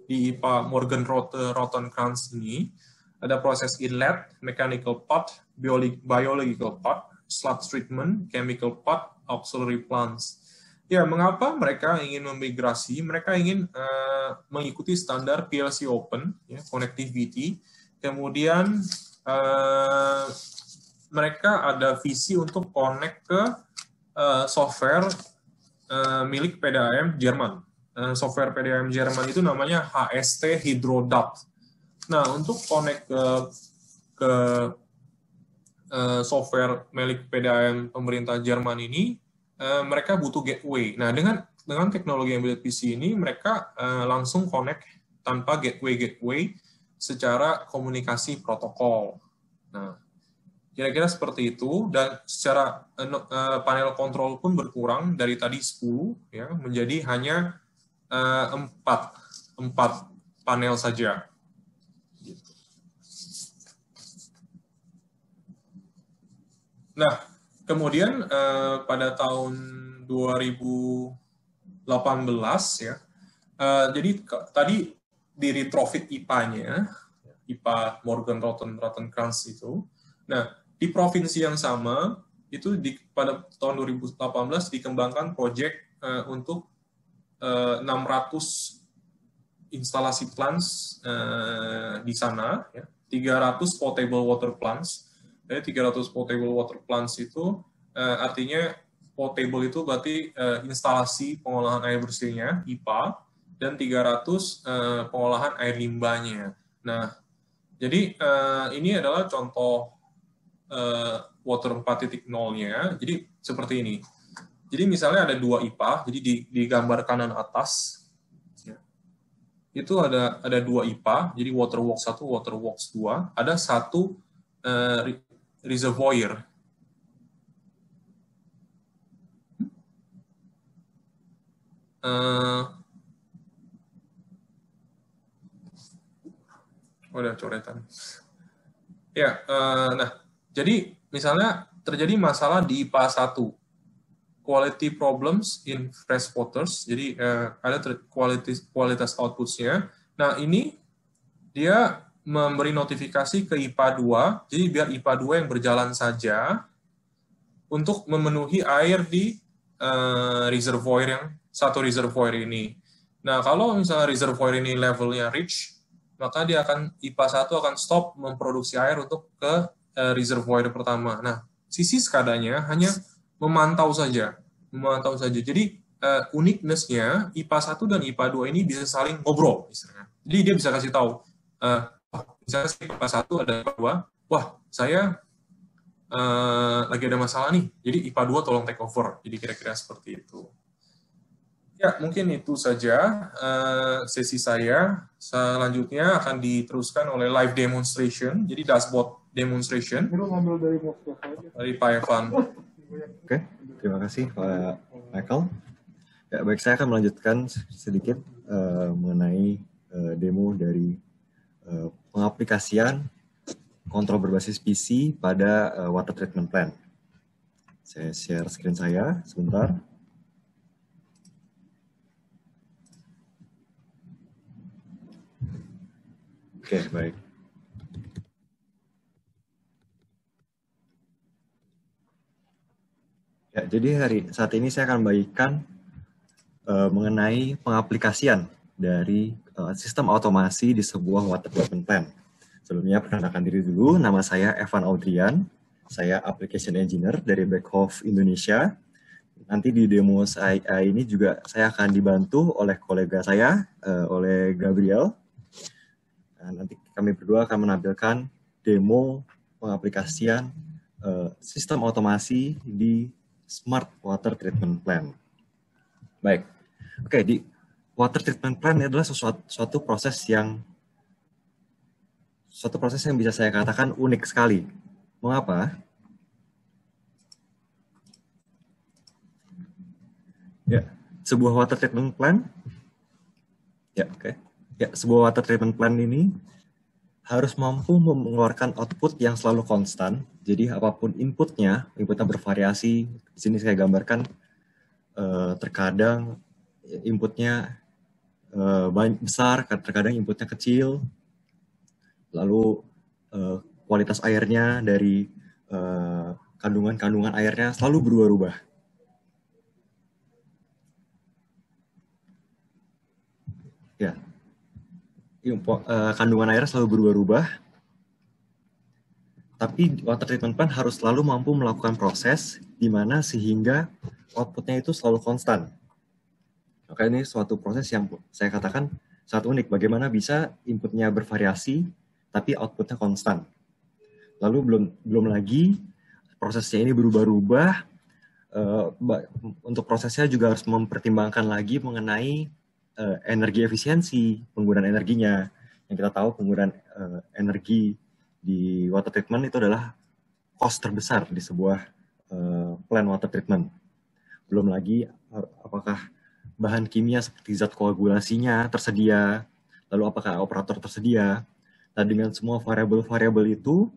di IPA Morgan Rothkranz ini, ada proses inlet, mechanical part, biological part, sludge treatment, chemical part, auxiliary plants. Ya, mengapa mereka ingin memigrasi? Mereka ingin mengikuti standar PLC Open, ya, connectivity. Kemudian mereka ada visi untuk connect ke software milik PDAM Jerman. Software PDAM Jerman itu namanya HST Hydrodapt. Nah, untuk connect ke software milik PDAM pemerintah Jerman ini, mereka butuh gateway. Nah, dengan teknologi embedded PC ini, mereka langsung connect tanpa gateway secara komunikasi protokol. Nah, kira-kira seperti itu, dan secara panel kontrol pun berkurang dari tadi 10 ya menjadi hanya 4 panel saja. Nah, kemudian pada tahun 2018 ya, jadi tadi di retrofit IPA-nya, IPA Morgan Rothkranz itu. Nah, di provinsi yang sama, itu pada tahun 2018 dikembangkan proyek untuk 600 instalasi plants di sana, ya, 300 potable water plants. Jadi 300 potable water plants itu artinya potable itu berarti instalasi pengolahan air bersihnya, IPA, dan 300 pengolahan air limbahnya. Nah, jadi ini adalah contoh Water 4.0-nya. Jadi seperti ini. Jadi misalnya ada 2 IPA, jadi di gambar kanan atas ya, itu ada 2 IPA, jadi Waterworks 1, Waterworks 2, ada 1 reservoir. Ada coretan. Ya, nah, jadi misalnya terjadi masalah di IPA 1, quality problems in fresh waters, jadi ada kualitas outputs-nya. Nah, ini dia memberi notifikasi ke IPA 2, jadi biar IPA 2 yang berjalan saja untuk memenuhi air di reservoir yang satu reservoir ini. Nah, kalau misalnya reservoir ini levelnya rich, maka dia IPA 1 akan stop memproduksi air untuk ke reservoir pertama. Nah, sisi skadanya hanya memantau saja. Jadi uniqueness-nya IPA 1 dan IPA 2 ini bisa saling ngobrol misalnya. Jadi dia bisa kasih tahu misalnya IPA 1 ada IPA 2, wah, saya lagi ada masalah nih. Jadi IPA 2 tolong take over. Jadi kira-kira seperti itu. Ya, mungkin itu saja sesi saya. Selanjutnya akan diteruskan oleh live demonstration. Jadi dashboard demonstration dari Pak Evan. Oke, terima kasih Pak Michael. Ya, baik, saya akan melanjutkan sedikit mengenai demo dari pengaplikasian kontrol berbasis PC pada water treatment plant. Saya share screen saya sebentar. Oke, baik. Ya, jadi saat ini saya akan membagikan mengenai pengaplikasian dari sistem otomasi di sebuah water treatment plant. Sebelumnya perkenalkan diri dulu, nama saya Evan Audrian, saya Application Engineer dari Beckhoff Indonesia. Nanti di demo saya ini juga saya akan dibantu oleh kolega saya, oleh Gabriel. Nanti kami berdua akan menampilkan demo pengaplikasian sistem otomasi di Smart Water Treatment Plan. Baik, oke, di Water Treatment Plan adalah suatu proses yang bisa saya katakan unik sekali. Mengapa? Ya, sebuah water treatment plan. Ya, oke. Ya, sebuah water treatment plan ini harus mampu mengeluarkan output yang selalu konstan. Jadi apapun inputnya bervariasi. Di sini saya gambarkan terkadang inputnya besar, terkadang inputnya kecil. Lalu kualitas airnya dari kandungan-kandungan airnya selalu berubah-ubah. Ya, kandungan airnya selalu berubah-ubah. Tapi water treatment plan harus selalu mampu melakukan proses di mana sehingga outputnya itu selalu konstan. Maka ini suatu proses yang saya katakan sangat unik. Bagaimana bisa inputnya bervariasi tapi outputnya konstan. Lalu belum lagi prosesnya ini berubah-ubah. Untuk prosesnya juga harus mempertimbangkan lagi mengenai energi efisiensi, penggunaan energinya. Yang kita tahu penggunaan energi di water treatment itu adalah cost terbesar di sebuah plan water treatment. Belum lagi apakah bahan kimia seperti zat koagulasinya tersedia, lalu apakah operator tersedia. Nah, dengan semua variabel-variabel itu,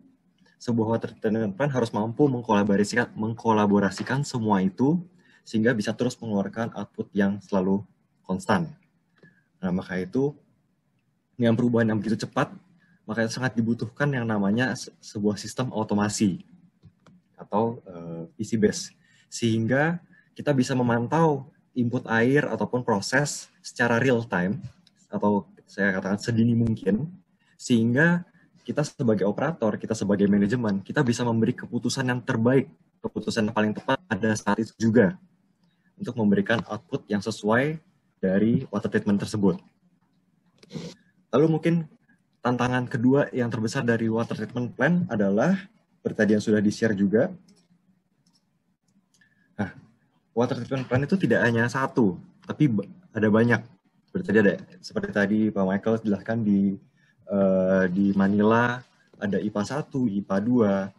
sebuah water treatment plan harus mampu mengkolaborasikan semua itu sehingga bisa terus mengeluarkan output yang selalu konstan. Nah, maka itu dengan perubahan yang begitu cepat, maka sangat dibutuhkan yang namanya sebuah sistem otomasi atau PC-based, sehingga kita bisa memantau input air ataupun proses secara real time, atau saya katakan sedini mungkin, sehingga kita sebagai operator, kita sebagai manajemen, kita bisa memberi keputusan yang terbaik, keputusan yang paling tepat pada saat itu juga, untuk memberikan output yang sesuai dari water treatment tersebut. Lalu mungkin tantangan kedua yang terbesar dari water treatment plan adalah, seperti tadi yang sudah di-share juga, nah, water treatment plan itu tidak hanya satu, tapi ada banyak. Seperti tadi Pak Michael jelaskan di Manila ada IPA 1, IPA 2.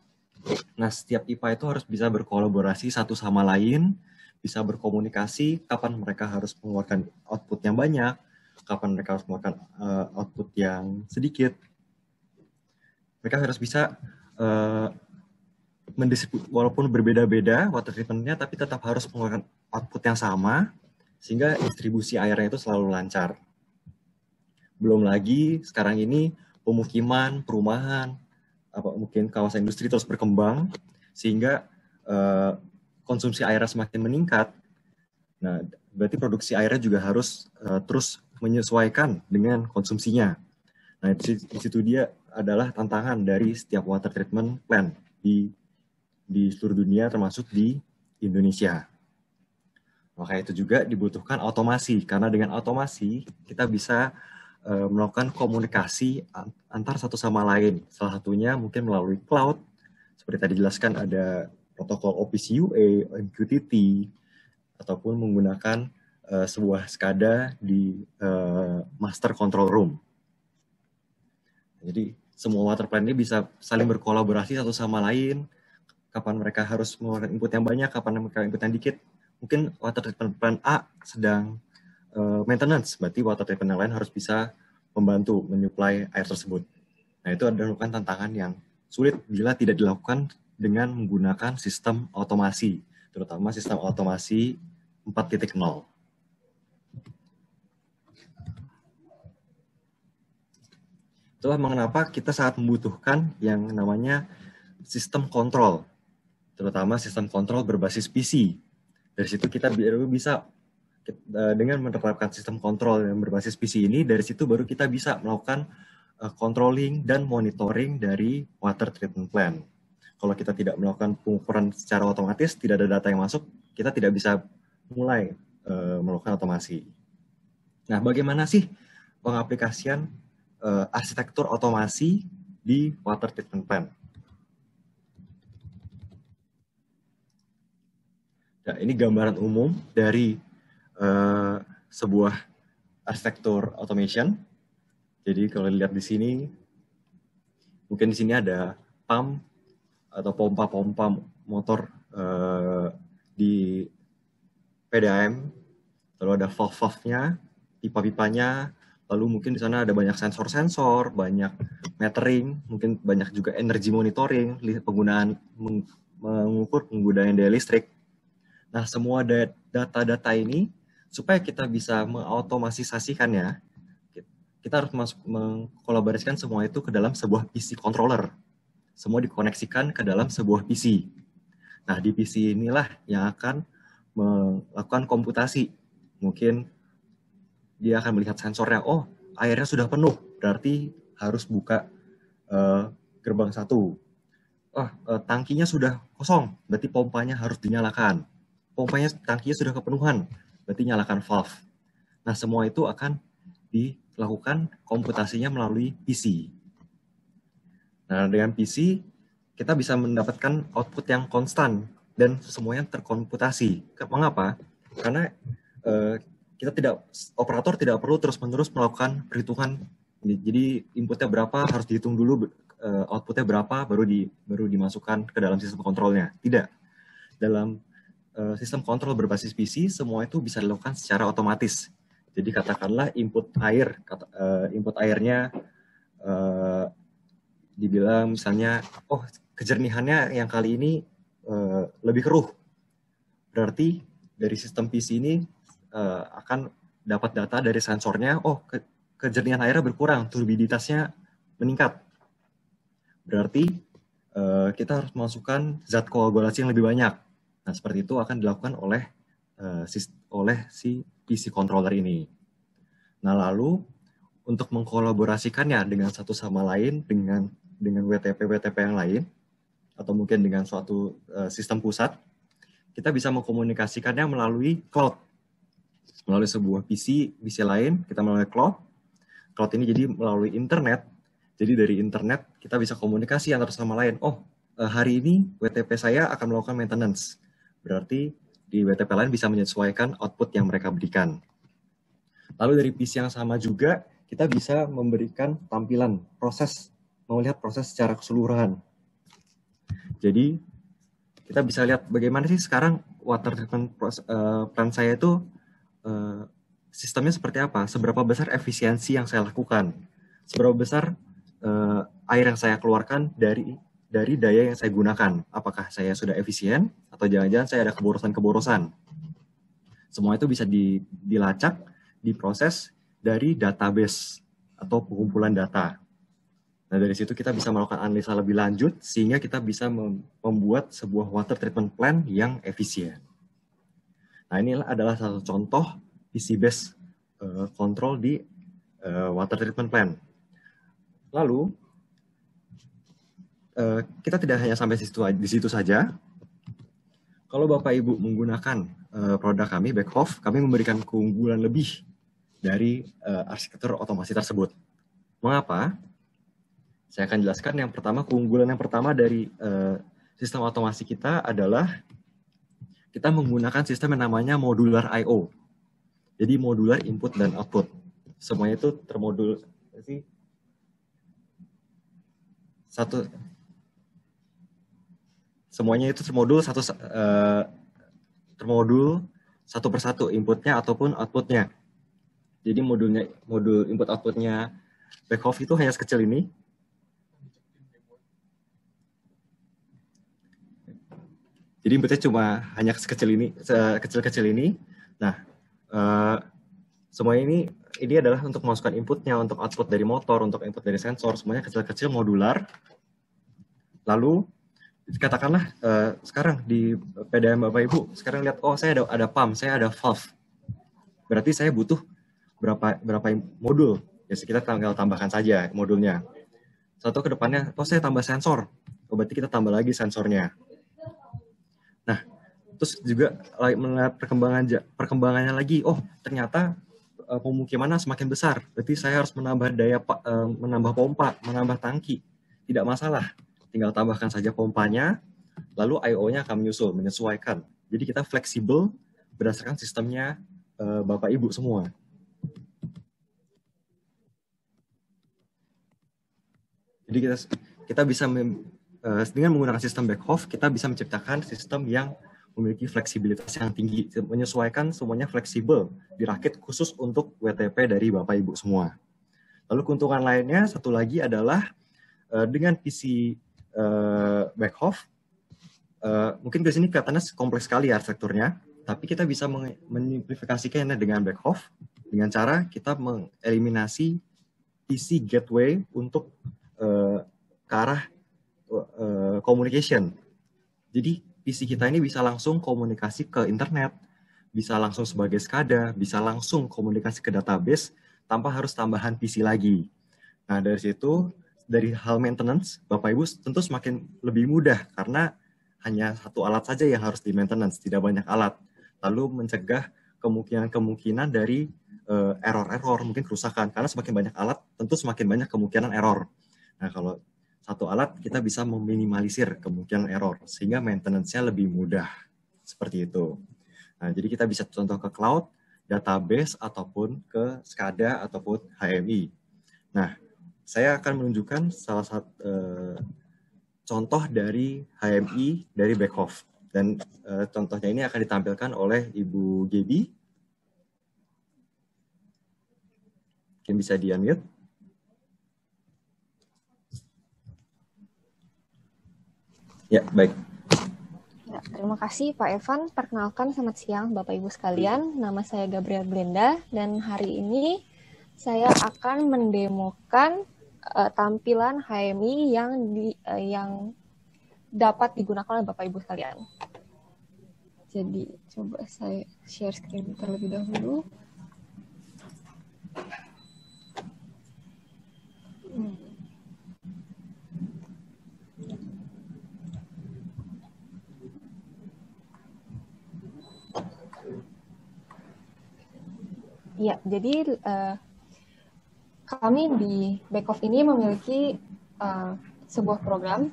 Nah, setiap IPA itu harus bisa berkolaborasi satu sama lain, bisa berkomunikasi kapan mereka harus mengeluarkan output yang banyak, kapan mereka harus mengeluarkan output yang sedikit. Mereka harus bisa walaupun berbeda-beda water treatment-nya, tapi tetap harus mengeluarkan output yang sama, sehingga distribusi airnya itu selalu lancar. Belum lagi sekarang ini pemukiman, perumahan, mungkin kawasan industri terus berkembang, sehingga konsumsi airnya semakin meningkat. Nah, berarti produksi airnya juga harus terus menyesuaikan dengan konsumsinya. Nah, di situ dia adalah tantangan dari setiap water treatment plan di seluruh dunia, termasuk di Indonesia. Maka itu juga dibutuhkan otomasi, karena dengan otomasi kita bisa melakukan komunikasi antar satu sama lain. Salah satunya mungkin melalui cloud, seperti tadi dijelaskan ada protokol OPC UA, MQTT, ataupun menggunakan sebuah SCADA di master control room. Jadi semua water plan ini bisa saling berkolaborasi satu sama lain. Kapan mereka harus mengeluarkan input yang banyak, kapan mereka input yang dikit. Mungkin water treatment plan A sedang maintenance, berarti water treatment yang lain harus bisa membantu menyuplai air tersebut. Nah, itu adalah tantangan yang sulit bila tidak dilakukan dengan menggunakan sistem otomasi, terutama sistem otomasi 4.0. Itulah mengapa kita sangat membutuhkan yang namanya sistem kontrol, terutama sistem kontrol berbasis PC. Dari situ kita bisa, dengan menerapkan sistem kontrol yang berbasis PC ini, dari situ baru kita bisa melakukan controlling dan monitoring dari water treatment plan. Kalau kita tidak melakukan pengukuran secara otomatis, tidak ada data yang masuk, kita tidak bisa mulai melakukan otomasi. Nah, bagaimana sih pengaplikasian arsitektur otomasi di water treatment plan? Nah, ini gambaran umum dari sebuah arsitektur automation. Jadi kalau lihat di sini, mungkin di sini ada pump atau pompa-pompa motor di PDAM, lalu ada valve-nya, pipa-pipanya, lalu mungkin di sana ada banyak sensor-sensor, banyak metering, mungkin banyak juga energy monitoring, penggunaan mengukur penggunaan daya listrik. Nah, semua data-data ini supaya kita bisa mengautomatisasikannya, kita harus mengkolaborasikan semua itu ke dalam sebuah PC controller. Semua dikoneksikan ke dalam sebuah PC. Nah, di PC inilah yang akan melakukan komputasi. Mungkin dia akan melihat sensornya, oh airnya sudah penuh, berarti harus buka gerbang 1. Tangkinya sudah kosong, berarti pompanya harus dinyalakan. Tangkinya sudah kepenuhan, berarti nyalakan valve. Nah, semua itu akan dilakukan komputasinya melalui PC. Nah, dengan PC, kita bisa mendapatkan output yang konstan dan semuanya terkomputasi. Mengapa? Karena operator tidak perlu terus-menerus melakukan perhitungan. Jadi inputnya berapa harus dihitung dulu, outputnya berapa baru dimasukkan ke dalam sistem kontrolnya. Tidak. Dalam sistem kontrol berbasis PC, semua itu bisa dilakukan secara otomatis. Jadi katakanlah input airnya dibilang misalnya, oh kejernihannya yang kali ini lebih keruh. Berarti dari sistem PC ini akan dapat data dari sensornya, oh kejernihan airnya berkurang, turbiditasnya meningkat. Berarti kita harus masukkan zat koagulasi yang lebih banyak. Nah, seperti itu akan dilakukan oleh si PC controller ini. Nah, lalu untuk mengkolaborasikannya dengan satu sama lain, dengan WTP yang lain, atau mungkin dengan suatu sistem pusat, kita bisa mengkomunikasikannya melalui cloud. Melalui sebuah PC lain, kita melalui cloud. Cloud ini jadi melalui internet. Jadi dari internet kita bisa komunikasi antara sama lain. Oh, hari ini WTP saya akan melakukan maintenance. Berarti di WTP lain bisa menyesuaikan output yang mereka berikan. Lalu dari PC yang sama juga, kita bisa memberikan tampilan melihat proses secara keseluruhan. Jadi, kita bisa lihat bagaimana sih sekarang water treatment plant saya itu sistemnya seperti apa, seberapa besar efisiensi yang saya lakukan, seberapa besar air yang saya keluarkan dari daya yang saya gunakan. Apakah saya sudah efisien atau jangan-jangan saya ada keborosan. Semua itu bisa dilacak, diproses dari database atau pengumpulan data. Nah, dari situ kita bisa melakukan analisa lebih lanjut sehingga kita bisa membuat sebuah water treatment plant yang efisien. Nah, inilah adalah satu contoh PC-based control di water treatment plant. Lalu, kita tidak hanya sampai di situ saja. Kalau Bapak Ibu menggunakan produk kami, Beckhoff, kami memberikan keunggulan lebih dari arsitektur otomasi tersebut. Mengapa? Saya akan jelaskan. Keunggulan yang pertama dari sistem otomasi kita adalah kita menggunakan sistem yang namanya modular I/O. Jadi modular input dan output. Semuanya itu termodul satu persatu inputnya ataupun outputnya. Jadi modul input outputnya Beckhoff itu hanya sekecil ini. Jadi inputnya hanya sekecil ini. Nah, semua ini adalah untuk memasukkan inputnya, untuk output dari motor, untuk input dari sensor, semuanya kecil-kecil modular. Lalu katakanlah sekarang di PDAM Bapak Ibu, sekarang lihat, oh saya ada pump, saya ada valve. Berarti saya butuh berapa modul? Ya kita tinggal tambahkan saja modulnya. Satu ke depannya, oh saya tambah sensor. Oh, berarti kita tambah lagi sensornya. Nah, terus juga melihat perkembangannya lagi, oh ternyata pemukimannya semakin besar. Berarti saya harus menambah pompa, menambah tangki. Tidak masalah. Tinggal tambahkan saja pompanya, lalu I/O-nya akan menyesuaikan. Jadi kita fleksibel berdasarkan sistemnya Bapak Ibu semua. Jadi kita bisa dengan menggunakan sistem Beckhoff, kita bisa menciptakan sistem yang memiliki fleksibilitas yang tinggi, menyesuaikan semuanya fleksibel, dirakit khusus untuk WTP dari Bapak Ibu semua. Lalu keuntungan lainnya satu lagi adalah dengan PC Beckhoff, mungkin di sini kelihatannya kompleks sekali arsitekturnya, tapi kita bisa menyimplifikasikannya dengan Beckhoff dengan cara kita mengeliminasi PC gateway untuk ke arah communication. Jadi PC kita ini bisa langsung komunikasi ke internet, bisa langsung sebagai SCADA, bisa langsung komunikasi ke database tanpa harus tambahan PC lagi. Nah dari situ, dari hal maintenance, Bapak Ibu tentu semakin lebih mudah karena hanya satu alat saja yang harus di maintenance, tidak banyak alat. Lalu mencegah kemungkinan dari error-error, mungkin kerusakan. Karena semakin banyak alat, tentu semakin banyak kemungkinan error. Nah, kalau satu alat, kita bisa meminimalisir kemungkinan error, sehingga maintenance-nya lebih mudah. Seperti itu. Nah, jadi kita bisa contoh ke cloud, database, ataupun ke SCADA, ataupun HMI. Nah, saya akan menunjukkan salah satu contoh dari HMI dari Beckhoff. Dan contohnya ini akan ditampilkan oleh Ibu Gaby. Mungkin bisa di-unmute. Ya, baik. Ya, terima kasih Pak Evan. Perkenalkan, selamat siang Bapak Ibu sekalian. Nama saya Gabriel Blenda dan hari ini saya akan mendemokan tampilan HMI yang dapat digunakan oleh Bapak Ibu sekalian. Jadi coba saya share screen terlebih dahulu. Ya, jadi kami di Beckhoff ini memiliki sebuah program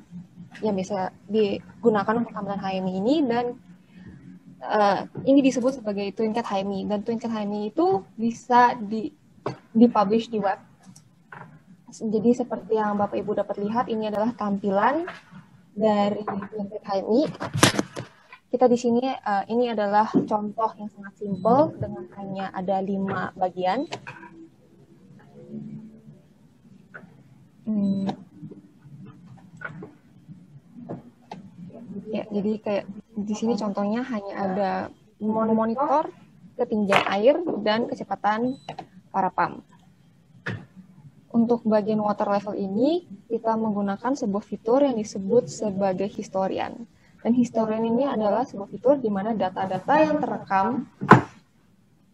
yang bisa digunakan untuk tampilan HMI ini, dan ini disebut sebagai Twincat HMI, dan Twincat HMI itu bisa dipublish di web. Jadi seperti yang Bapak Ibu dapat lihat, ini adalah tampilan dari Twincat HMI. Kita di sini, ini adalah contoh yang sangat simpel dengan hanya ada 5 bagian. Ya, jadi kayak di sini contohnya hanya ada monitor, ketinggian air, dan kecepatan para pump. Untuk bagian water level ini, kita menggunakan sebuah fitur yang disebut sebagai historian. Dan historian ini adalah sebuah fitur di mana data-data yang terekam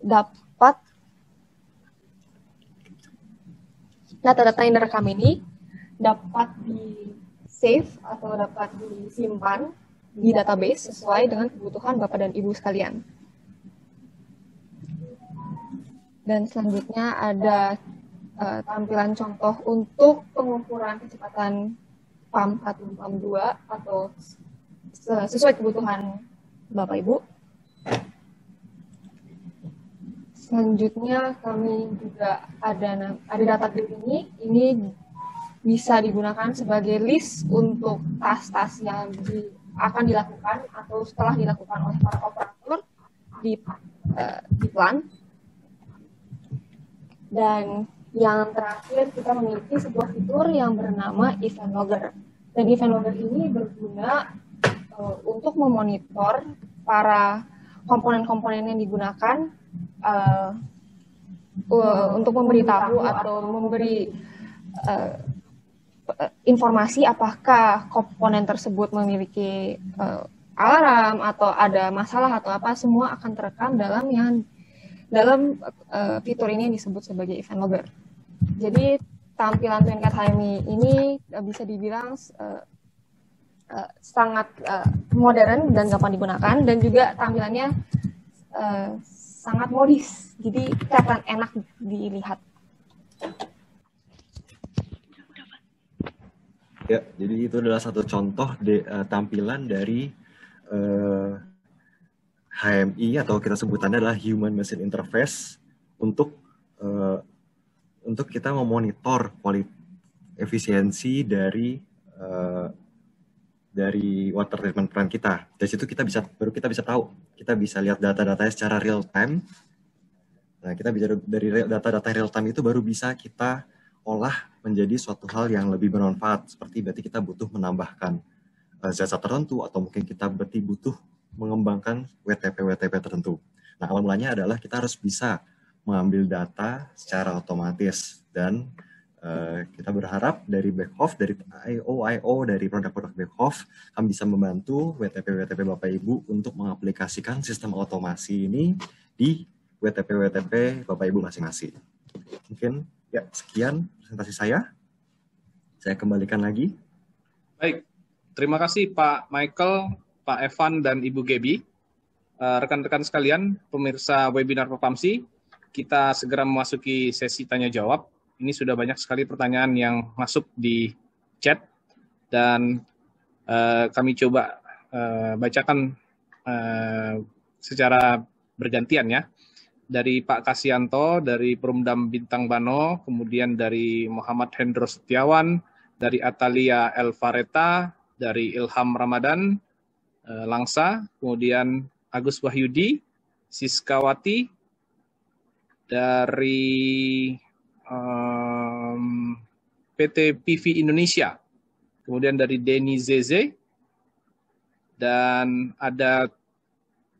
dapat di-save atau dapat disimpan di database sesuai dengan kebutuhan Bapak dan Ibu sekalian. Dan selanjutnya ada tampilan contoh untuk pengukuran kecepatan pump 1 dan pump 2 atau sesuai kebutuhan Bapak Ibu. Selanjutnya kami juga ada data grid ini bisa digunakan sebagai list untuk tas-tas yang akan dilakukan atau setelah dilakukan oleh para operator di plant. Dan yang terakhir kita memiliki sebuah fitur yang bernama Event Logger. Dan Event Logger ini berguna untuk memonitor para komponen-komponen yang digunakan untuk memberitahu atau memberi informasi apakah komponen tersebut memiliki alarm atau ada masalah atau apa, semua akan terekam dalam fitur ini yang disebut sebagai Event Logger. Jadi tampilan Twincat HMI ini bisa dibilang sangat modern dan gampang digunakan, dan juga tampilannya sangat modis, jadi kelihatan enak dilihat. Ya, jadi itu adalah satu contoh tampilan dari HMI atau kita sebutannya adalah Human Machine Interface untuk kita memonitor efisiensi dari water treatment plant kita. Dari situ kita bisa tahu, kita bisa lihat data-datanya secara real time. Nah, kita bisa dari data-data real time itu baru bisa kita olah menjadi suatu hal yang lebih bermanfaat. Seperti berarti kita butuh menambahkan zat tertentu atau mungkin kita berarti butuh mengembangkan WTP tertentu. Nah, awal mulanya adalah kita harus bisa mengambil data secara otomatis dan kita berharap dari Beckhoff, dari IO, dari produk-produk Beckhoff, kami bisa membantu WTP Bapak Ibu untuk mengaplikasikan sistem otomasi ini di WTP Bapak Ibu masing-masing. Mungkin ya sekian presentasi saya. Saya kembalikan lagi. Baik, terima kasih Pak Michael, Pak Evan, dan Ibu Gaby. Rekan-rekan sekalian, pemirsa webinar Perpamsi, kita segera memasuki sesi tanya-jawab. Ini sudah banyak sekali pertanyaan yang masuk di chat, dan kami coba bacakan secara bergantian ya. Dari Pak Kasianto, dari Perumdam Bintang Bano, kemudian dari Muhammad Hendro Setiawan, dari Atalia Elvareta, dari Ilham Ramadan, Langsa, kemudian Agus Wahyudi, Siskawati, dari PT PV Indonesia, kemudian dari Denny Zeze, dan ada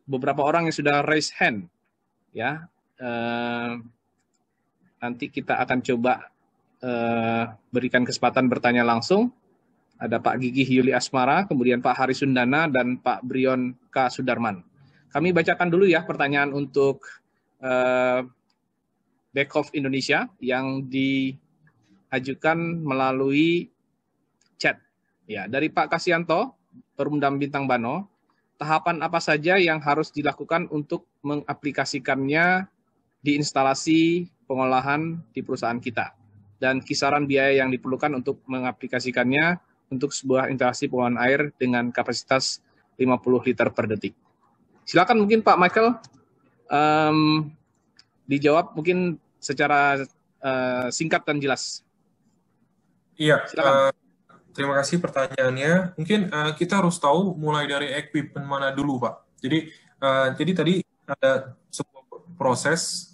beberapa orang yang sudah raise hand. Ya, nanti kita akan coba berikan kesempatan bertanya langsung. Ada Pak Gigih Yuli Asmara, kemudian Pak Hari Sundana, dan Pak Brion K. Sudarman. Kami bacakan dulu ya pertanyaan untuk Beckhoff Indonesia yang diajukan melalui chat. Ya, dari Pak Kasianto, Perumdam Bintang Bano, tahapan apa saja yang harus dilakukan untuk mengaplikasikannya di instalasi pengolahan di perusahaan kita, dan kisaran biaya yang diperlukan untuk mengaplikasikannya untuk sebuah instalasi pengolahan air dengan kapasitas 50 liter per detik. Silakan mungkin Pak Michael dijawab mungkin secara singkat dan jelas. Iya, silakan. Terima kasih pertanyaannya. Mungkin kita harus tahu mulai dari equipment mana dulu, Pak. Jadi tadi ada sebuah proses,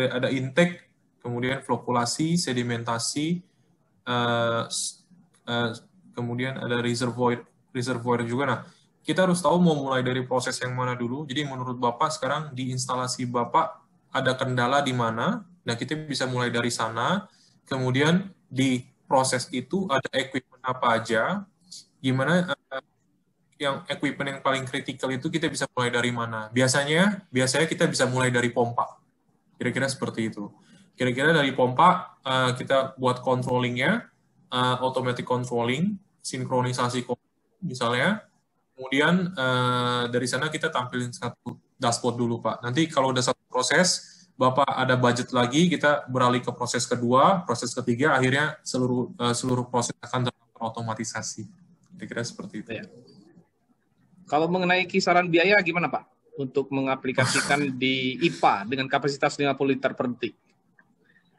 ada intake, kemudian flokulasi, sedimentasi, kemudian ada reservoir juga. Nah, kita harus tahu mau mulai dari proses yang mana dulu. Jadi menurut Bapak sekarang di instalasi Bapak ada kendala di mana? Nah, kita bisa mulai dari sana. Kemudian di proses itu ada equipment apa aja, gimana yang equipment yang paling kritikal itu kita bisa mulai dari mana. Biasanya kita bisa mulai dari pompa, kira-kira seperti itu. Kira-kira dari pompa kita buat controllingnya, automatic controlling, sinkronisasi misalnya, kemudian dari sana kita tampilin satu dashboard dulu Pak. Nanti kalau udah satu proses, Bapak ada budget lagi, kita beralih ke proses kedua, proses ketiga, akhirnya seluruh proses akan terotomatisasi. Kira-kira seperti itu. Ya. Kalau mengenai kisaran biaya gimana Pak untuk mengaplikasikan di IPA dengan kapasitas 50 liter per detik?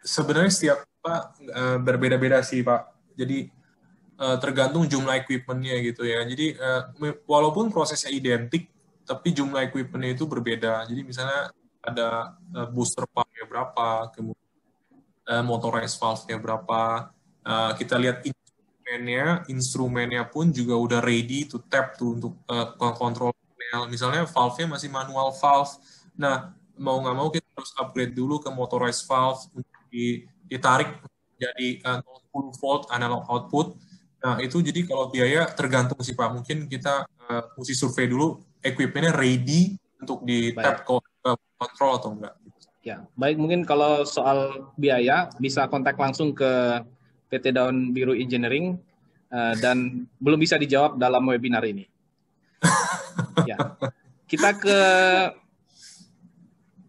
Sebenarnya setiap Pak berbeda-beda sih Pak. Jadi tergantung jumlah equipment-nya gitu ya. Jadi walaupun prosesnya identik, tapi jumlah equipment-nya itu berbeda. Jadi misalnya ada booster pump-nya berapa, kemudian motorized valve-nya berapa, kita lihat instrumennya pun juga udah ready to tap tuh untuk kontrol panel. Misalnya valve-nya masih manual valve, nah mau nggak mau kita harus upgrade dulu ke motorized valve untuk ditarik jadi 0 volt analog output. Nah itu jadi kalau biaya tergantung sih Pak, mungkin kita mesti survei dulu equipment-nya ready untuk di tap kontrol atau enggak. Ya, baik, mungkin kalau soal biaya bisa kontak langsung ke PT Daun Biru Engineering dan belum bisa dijawab dalam webinar ini. Ya. Kita ke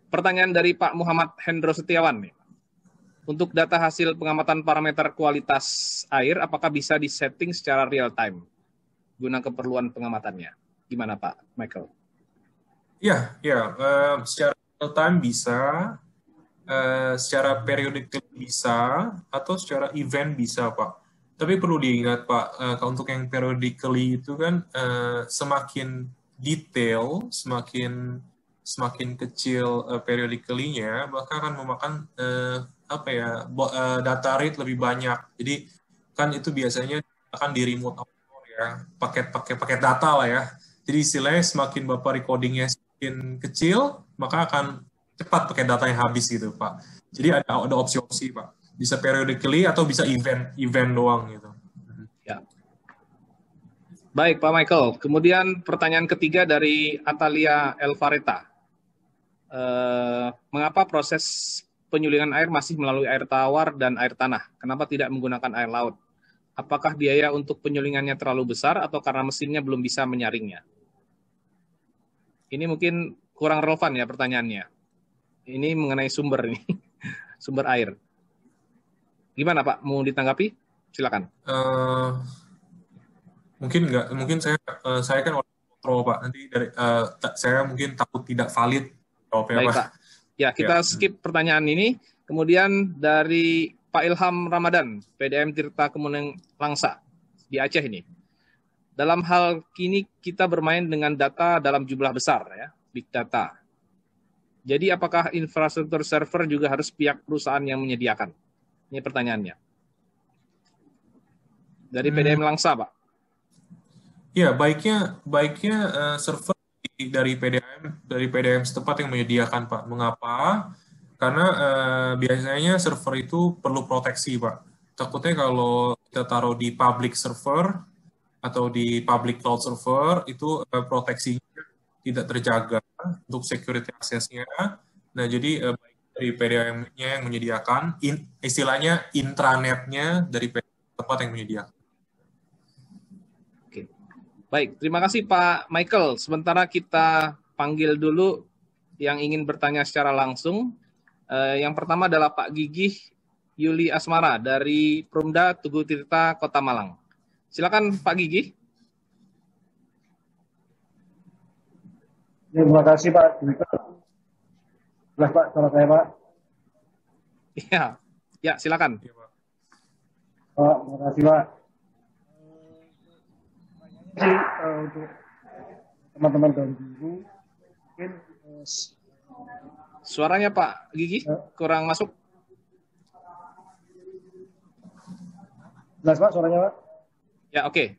pertanyaan dari Pak Muhammad Hendro Setiawan nih. Untuk data hasil pengamatan parameter kualitas air, apakah bisa disetting secara real time guna keperluan pengamatannya? Gimana Pak Michael? Ya, secara real time bisa, secara periodically bisa, atau secara event bisa, Pak. Tapi perlu diingat, Pak, untuk yang periodically itu kan semakin detail, semakin kecil periodically-nya, maka akan memakan data rate lebih banyak. Jadi kan itu biasanya akan di remote outdoor ya, paket data lah ya. Jadi istilahnya semakin Bapak recordingnya semakin kecil, maka akan cepat pakai data yang habis gitu, Pak. Jadi ada opsi-opsi, Pak. Bisa periodically atau bisa event doang gitu. Ya. Baik, Pak Michael. Kemudian pertanyaan ketiga dari Atalia Elvareta. Mengapa proses penyulingan air masih melalui air tawar dan air tanah? Kenapa tidak menggunakan air laut? Apakah biaya untuk penyulingannya terlalu besar atau karena mesinnya belum bisa menyaringnya? Ini mungkin kurang relevan ya pertanyaannya. Ini mengenai sumber ini, sumber air. Gimana Pak? Mau ditanggapi? Silakan. Mungkin saya kan orang kontrol, Pak. Nanti saya mungkin takut tidak valid jawabnya, Baik, Pak. Pak. Ya, kita skip pertanyaan ini. Kemudian dari Pak Ilham Ramadan, PDM Tirta Kemuning Langsa di Aceh ini. Dalam hal kini kita bermain dengan data dalam jumlah besar ya, big data. Jadi apakah infrastruktur server juga harus pihak perusahaan yang menyediakan? Ini pertanyaannya. Dari PDM Langsa, Pak. Ya, baiknya server dari PDM setempat yang menyediakan, Pak. Mengapa? Karena biasanya server itu perlu proteksi, Pak. Takutnya kalau kita taruh di public server atau di public cloud server, itu proteksinya tidak terjaga untuk security access-nya. Nah, jadi baik dari PDM-nya yang menyediakan, istilahnya intranet-nya dari PDM tempat yang menyediakan. Oke. Baik, terima kasih Pak Michael. Sementara kita panggil dulu yang ingin bertanya secara langsung. Yang pertama adalah Pak Gigih Yuli Asmara dari Perumda Tugu Tirta, Kota Malang. Silakan Pak Gigih. Terima kasih Pak. Jelas Pak, suara saya Pak. Ya silakan. Pak, terima kasih Pak. Untuk teman-teman dan guru, mungkin suaranya Pak Gigih kurang masuk. Jelas Pak suaranya Pak? Ya, oke.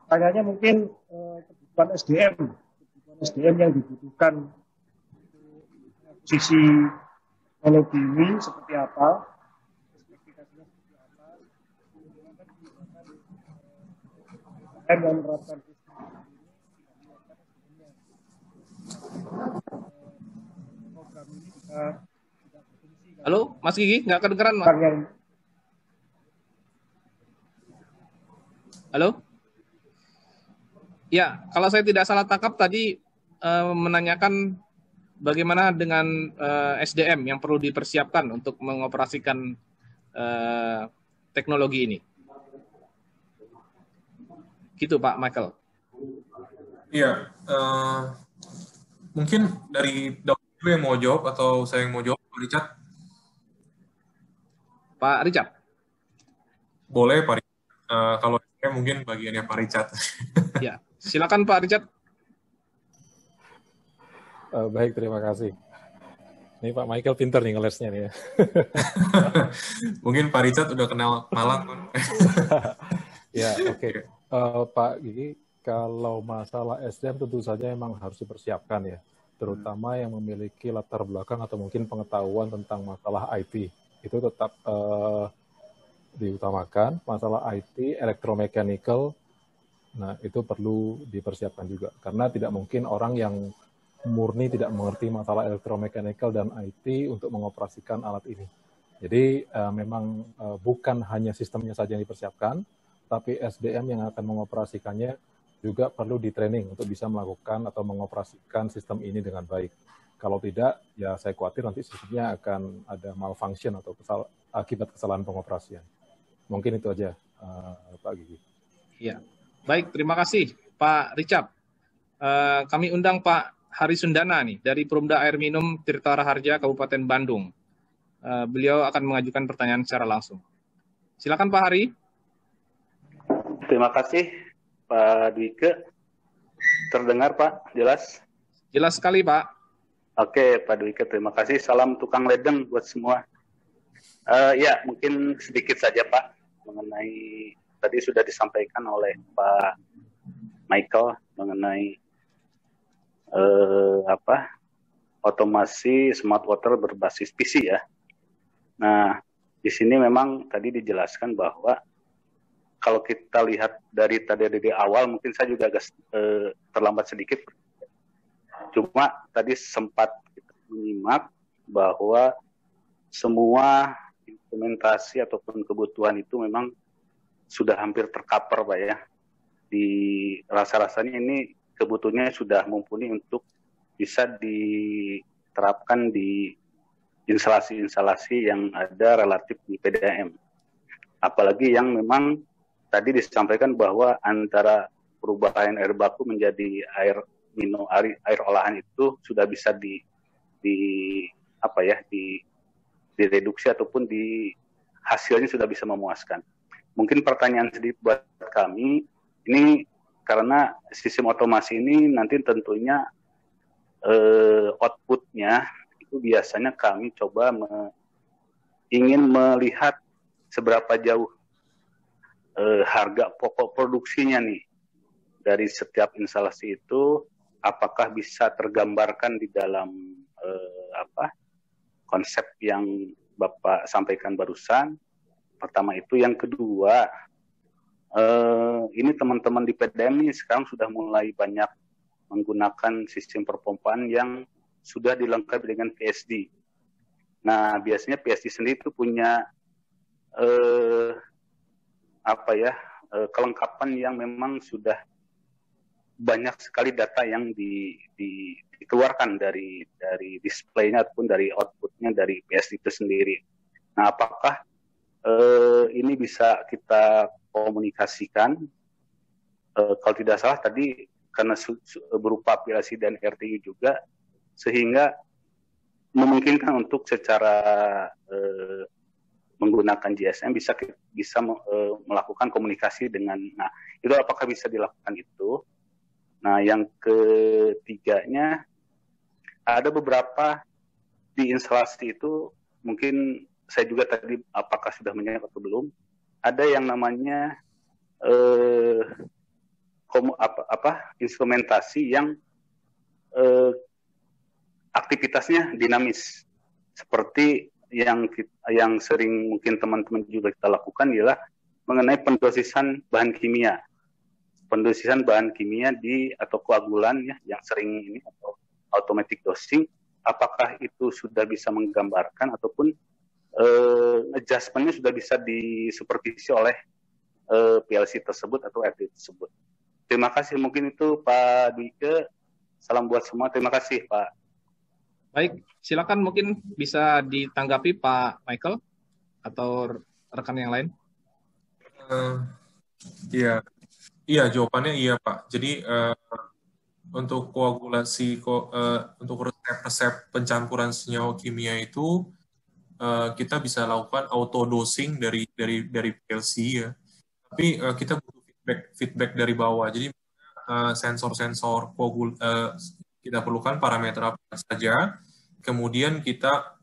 Pertanyaannya mungkin kebutuhan SDM yang dibutuhkan posisi teknologi ini seperti apa, spesifikasinya seperti apa, yang menerapkan program ini bisa berfungsi. Halo, Mas Gigi, nggak kedengeran, Mas? Halo? Ya, kalau saya tidak salah tangkap tadi menanyakan bagaimana dengan SDM yang perlu dipersiapkan untuk mengoperasikan teknologi ini. Gitu Pak Michael. Iya, mungkin dari dokter yang mau jawab atau saya yang mau jawab, Pak Richard? Pak Richard? Boleh, Pak Richard. Kalau saya mungkin bagiannya Pak Richard. Ya, silakan Pak Richard. Baik, terima kasih. Ini Pak Michael pinter nih ngelesnya nih ya. Mungkin Pak Richard udah kenal Malang, Pak. Ya, oke. Pak Gigi, kalau masalah SDM tentu saja memang harus dipersiapkan ya. Terutama yang memiliki latar belakang atau mungkin pengetahuan tentang masalah IT. Itu tetap diutamakan. Masalah IT, electromechanical, nah itu perlu dipersiapkan juga. Karena tidak mungkin orang yang murni tidak mengerti masalah elektromekanikal dan IT untuk mengoperasikan alat ini. Jadi memang bukan hanya sistemnya saja yang dipersiapkan, tapi SDM yang akan mengoperasikannya juga perlu di-training untuk bisa melakukan atau mengoperasikan sistem ini dengan baik. Kalau tidak, ya saya khawatir nanti sistemnya akan ada malfunction atau akibat kesalahan pengoperasian. Mungkin itu aja, Pak Gigi. Ya, baik, terima kasih Pak Richard, kami undang Pak Hari Sundana nih dari Perumda Air Minum Tirta Raharja Kabupaten Bandung. Beliau akan mengajukan pertanyaan secara langsung. Silakan Pak Hari. Terima kasih Pak Dwike. Terdengar Pak, jelas? Jelas sekali Pak. Oke Pak Dwike, terima kasih. Salam tukang ledeng buat semua. Ya, mungkin sedikit saja Pak mengenai tadi sudah disampaikan oleh Pak Michael mengenai otomasi smart water berbasis PC ya. Nah, di sini memang tadi dijelaskan bahwa kalau kita lihat dari awal, mungkin saya juga agak terlambat sedikit. Cuma tadi sempat kita menyimak bahwa semua implementasi ataupun kebutuhan itu memang sudah hampir tercover Pak ya. Di rasa-rasanya ini kebutuhannya sudah mumpuni untuk bisa diterapkan di instalasi-instalasi yang ada relatif di PDAM. Apalagi yang memang tadi disampaikan bahwa antara perubahan air baku menjadi air minum, air olahan itu sudah bisa direduksi ataupun hasilnya sudah bisa memuaskan. Mungkin pertanyaan sedikit buat kami, ini karena sistem otomasi ini nanti tentunya outputnya itu biasanya kami coba ingin melihat seberapa jauh harga pokok produksinya nih dari setiap instalasi itu, apakah bisa tergambarkan di dalam konsep yang Bapak sampaikan barusan. Pertama itu, yang kedua, ini teman-teman di PDAM ini sekarang sudah mulai banyak menggunakan sistem perpompaan yang sudah dilengkapi dengan PSD. Nah, biasanya PSD sendiri itu punya kelengkapan yang memang sudah banyak sekali data yang dikeluarkan dari displaynya ataupun dari outputnya dari PSD itu sendiri. Nah, apakah ini bisa kita komunikasikan? Kalau tidak salah tadi karena berupa PLC dan RTU juga, sehingga memungkinkan untuk secara menggunakan GSM bisa melakukan komunikasi dengan. Nah, itu apakah bisa dilakukan itu? Nah, yang ketiganya, ada beberapa di instalasi itu, mungkin saya juga tadi apakah sudah menyimak atau belum, ada yang namanya instrumentasi yang aktivitasnya dinamis, seperti yang sering mungkin teman-teman juga kita lakukan ialah mengenai pendosisan bahan kimia. Pendosisan bahan kimia atau koagulan ya, yang sering ini atau automatic dosing, apakah itu sudah bisa menggambarkan ataupun adjustment-nya sudah bisa disupervisi oleh PLC tersebut atau RT tersebut. Terima kasih, mungkin itu Pak Dwike. Salam buat semua, terima kasih Pak. Baik, silakan mungkin bisa ditanggapi Pak Michael atau rekan yang lain. Iya, jawabannya iya Pak. Jadi untuk koagulasi, untuk resep pencampuran senyawa kimia itu kita bisa lakukan auto dosing dari PLC ya. Tapi kita butuh feedback dari bawah. Jadi sensor-sensor kita perlukan parameter apa saja. Kemudian kita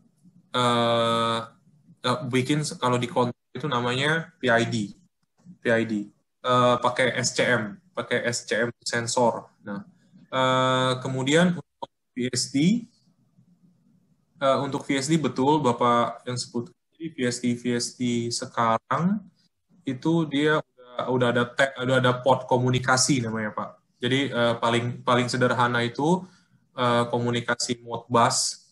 bikin, kalau di kontrol itu namanya PID. Pakai SCM sensor. Nah, kemudian untuk VSD betul Bapak yang sebut. Jadi VSD sekarang itu dia udah ada port komunikasi namanya Pak. Jadi paling sederhana itu komunikasi Modbus.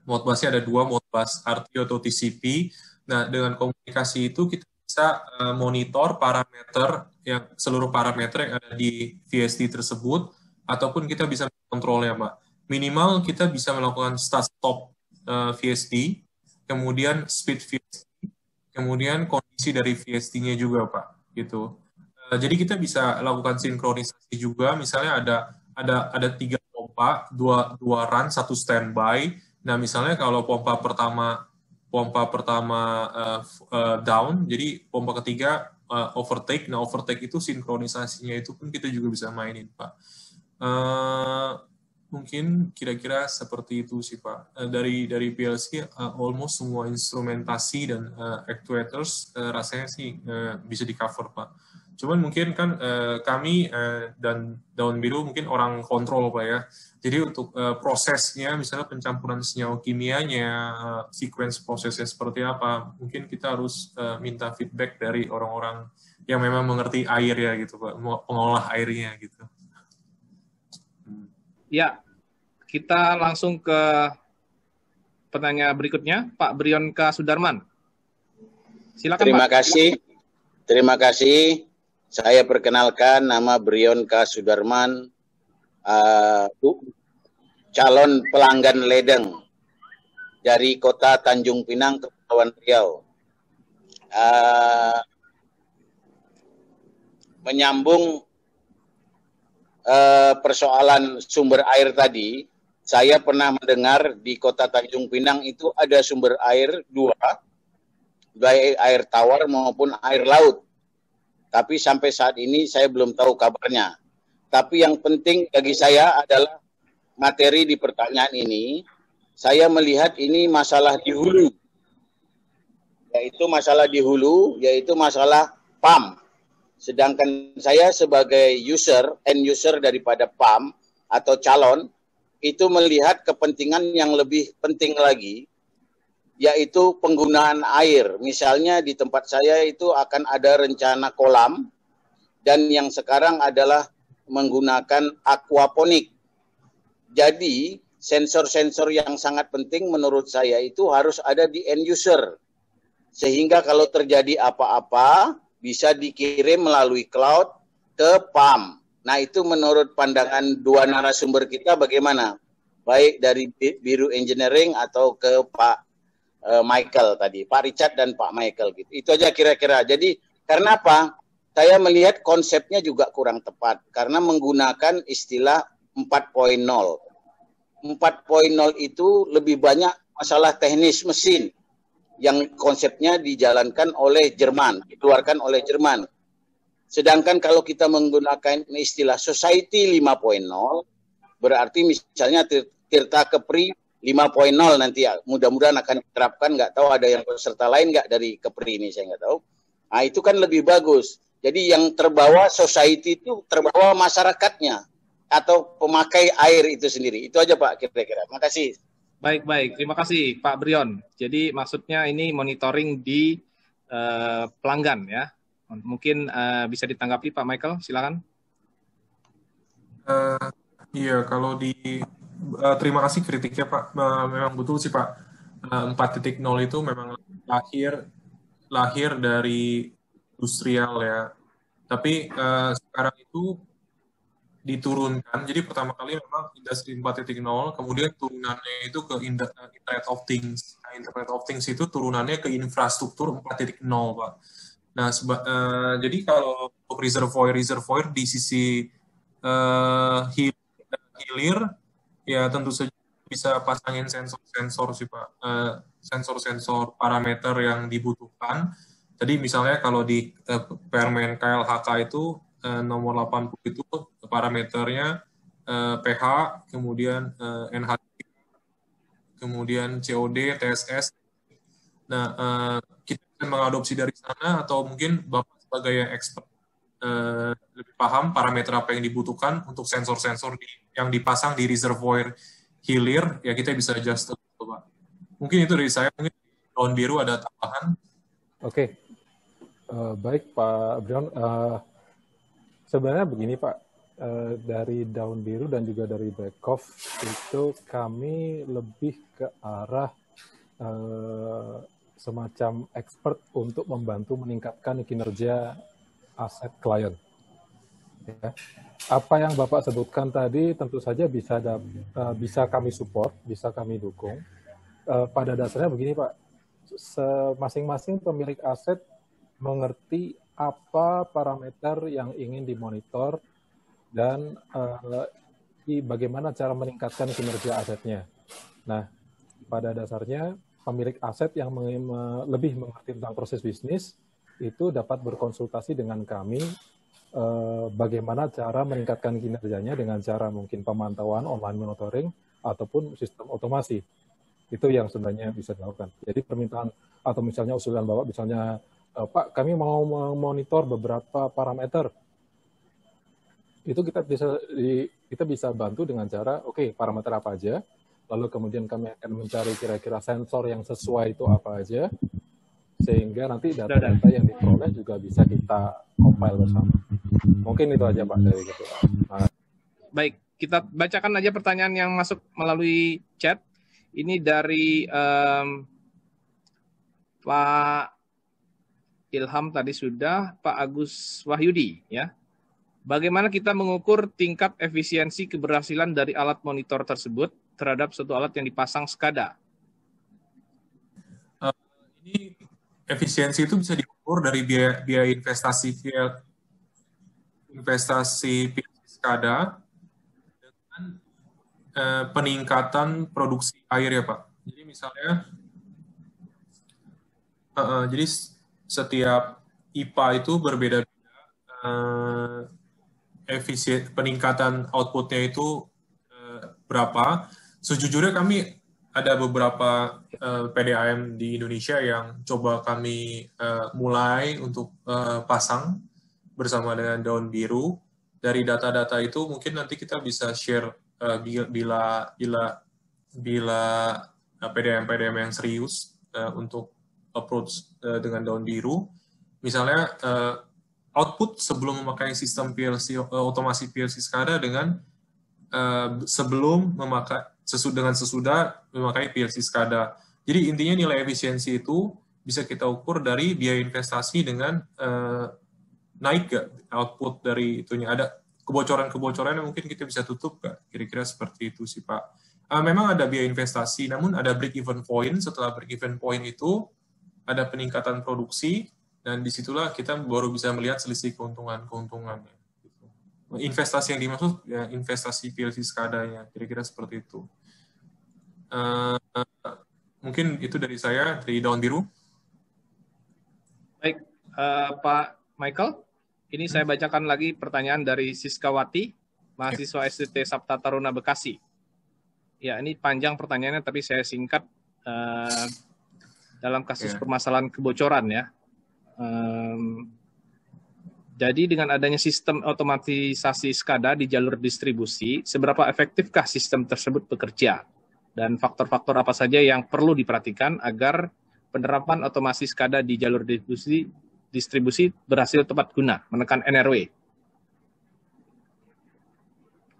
Modbusnya ada 2, Modbus RTU atau TCP. Nah, dengan komunikasi itu kita bisa monitor parameter, seluruh parameter yang ada di VSD tersebut, ataupun kita bisa kontrolnya, Pak. Minimal kita bisa melakukan start-stop VSD, kemudian speed VSD, kemudian kondisi dari VSD-nya juga, Pak. Gitu. Jadi kita bisa lakukan sinkronisasi juga. Misalnya ada 3 pompa, dua run, 1 standby. Nah, misalnya kalau pompa pertama down, jadi pompa ketiga overtake. Nah, overtake itu sinkronisasinya itu pun kita juga bisa mainin, Pak. Mungkin kira-kira seperti itu sih, Pak. Dari PLC almost semua instrumentasi dan actuators rasanya sih bisa di-cover, Pak. Cuman mungkin kan kami dan Daun Biru mungkin orang kontrol, Pak ya. Jadi untuk prosesnya, misalnya pencampuran senyawa kimianya, sequence prosesnya seperti apa, mungkin kita harus minta feedback dari orang-orang yang memang mengerti air ya gitu, Pak, pengolah airnya gitu. Ya, kita langsung ke penanya berikutnya, Pak Brion K. Sudarman. Silakan, Pak. Terima kasih. Saya perkenalkan, nama Brion K. Sudarman, calon pelanggan ledeng dari Kota Tanjung Pinang, Kepulauan Riau. Menyambung persoalan sumber air tadi, saya pernah mendengar di Kota Tanjung Pinang itu ada sumber air baik air tawar maupun air laut. Tapi sampai saat ini saya belum tahu kabarnya. Tapi yang penting bagi saya adalah materi di pertanyaan ini, saya melihat ini masalah di hulu. Yaitu masalah PAM. Sedangkan saya sebagai end user daripada PAM atau calon, itu melihat kepentingan yang lebih penting lagi, yaitu penggunaan air. Misalnya di tempat saya itu akan ada rencana kolam, dan yang sekarang adalah menggunakan aquaponik. Jadi sensor-sensor yang sangat penting menurut saya itu harus ada di end user. Sehingga kalau terjadi apa-apa, bisa dikirim melalui cloud ke PAM. Nah, itu menurut pandangan dua narasumber kita bagaimana? Baik dari Biru Engineering atau ke Pak Michael tadi, Pak Richard dan Pak Michael gitu. Itu aja kira-kira. Jadi karena apa? Saya melihat konsepnya juga kurang tepat karena menggunakan istilah 4.0. 4.0 itu lebih banyak masalah teknis mesin yang konsepnya dijalankan oleh Jerman, dikeluarkan oleh Jerman. Sedangkan kalau kita menggunakan istilah Society 5.0, berarti misalnya Tirta Kepri 5.0 nanti ya, mudah-mudahan akan diterapkan, nggak tahu ada yang peserta lain nggak dari Kepri ini, saya nggak tahu. Nah itu kan lebih bagus. Jadi yang terbawa society itu terbawa masyarakatnya atau pemakai air itu sendiri. Itu aja Pak kira-kira. Terima kasih. Baik. Terima kasih Pak Brion. Jadi maksudnya ini monitoring di pelanggan ya. Mungkin bisa ditanggapi Pak Michael, silakan. Iya, kalau terima kasih kritiknya Pak. Memang betul sih Pak. 4.0 itu memang lahir dari industrial ya. Tapi sekarang itu diturunkan. Jadi pertama kali memang industri 4.0, kemudian turunannya itu ke Internet of Things. Nah, Internet of Things itu turunannya ke infrastruktur 4.0, Pak. Nah, jadi kalau reservoir di sisi hilir, ya tentu saja bisa pasangin sensor sih Pak. Sensor parameter yang dibutuhkan. Jadi misalnya kalau di Permen KLHK itu nomor 80 itu parameternya pH, kemudian NH, kemudian COD, TSS. Nah, kita bisa mengadopsi dari sana atau mungkin Bapak sebagai yang expert lebih paham parameter apa yang dibutuhkan untuk sensor-sensor yang dipasang di reservoir hilir, ya kita bisa adjust itu, Pak. Mungkin itu dari saya, mungkin Daun Biru ada tambahan. Oke. Baik Pak Brion. Sebenarnya begini Pak, dari Daun Biru dan juga dari Beckhoff itu kami lebih ke arah semacam expert untuk membantu meningkatkan kinerja aset klien. Ya. Apa yang Bapak sebutkan tadi tentu saja bisa kami support, bisa kami dukung. Pada dasarnya begini Pak, masing-masing pemilik aset mengerti apa parameter yang ingin dimonitor dan bagaimana cara meningkatkan kinerja asetnya. Nah, pada dasarnya pemilik aset yang lebih mengerti tentang proses bisnis itu dapat berkonsultasi dengan kami bagaimana cara meningkatkan kinerjanya dengan cara mungkin pemantauan online monitoring ataupun sistem otomasi. Itu yang sebenarnya bisa dilakukan. Jadi permintaan atau misalnya usulan Bapak misalnya, Pak, kami mau memonitor beberapa parameter. Itu kita bisa bantu dengan cara, oke, parameter apa aja, lalu kemudian kami akan mencari kira-kira sensor yang sesuai itu apa aja, sehingga nanti data-data yang diperoleh juga bisa kita compile bersama. Mungkin itu aja Pak dari gitu. Nah. Baik, kita bacakan aja pertanyaan yang masuk melalui chat. Ini dari Pak Ilham tadi sudah, Pak Agus Wahyudi ya. Bagaimana kita mengukur tingkat efisiensi keberhasilan dari alat monitor tersebut terhadap suatu alat yang dipasang SCADA? Ini efisiensi itu bisa diukur dari biaya investasi SCADA dengan peningkatan produksi air ya Pak. Jadi misalnya, jadi setiap IPA itu berbeda-beda, peningkatan outputnya itu berapa. Sejujurnya kami ada beberapa PDAM di Indonesia yang coba kami mulai untuk pasang bersama dengan Daun Biru. Dari data-data itu mungkin nanti kita bisa share bila PDAM yang serius untuk approach dengan Daun Biru. Misalnya output sebelum memakai sistem PLC otomasi PLC SCADA dengan sebelum memakai sesudah memakai PLC SCADA. Jadi intinya nilai efisiensi itu bisa kita ukur dari biaya investasi dengan naik gak output dari itunya. Ada kebocoran-kebocoran yang mungkin kita bisa tutup gak? Kira-kira seperti itu sih Pak. Memang ada biaya investasi, namun ada break-even point. Setelah break-even point itu ada peningkatan produksi, dan disitulah kita baru bisa melihat selisih keuntungannya. Investasi yang dimaksud ya investasi PLC SCADA-nya, kira-kira seperti itu. Mungkin itu dari saya, dari Daun Biru. Baik, Pak Michael, ini saya bacakan lagi pertanyaan dari Siskawati, mahasiswa STT Sabta Taruna Bekasi. Ya, ini panjang pertanyaannya, tapi saya singkat dalam kasus permasalahan kebocoran ya. Jadi dengan adanya sistem otomatisasi SCADA di jalur distribusi, seberapa efektifkah sistem tersebut bekerja? Dan faktor-faktor apa saja yang perlu diperhatikan agar penerapan otomasi SCADA di jalur distribusi berhasil tepat guna, menekan NRW?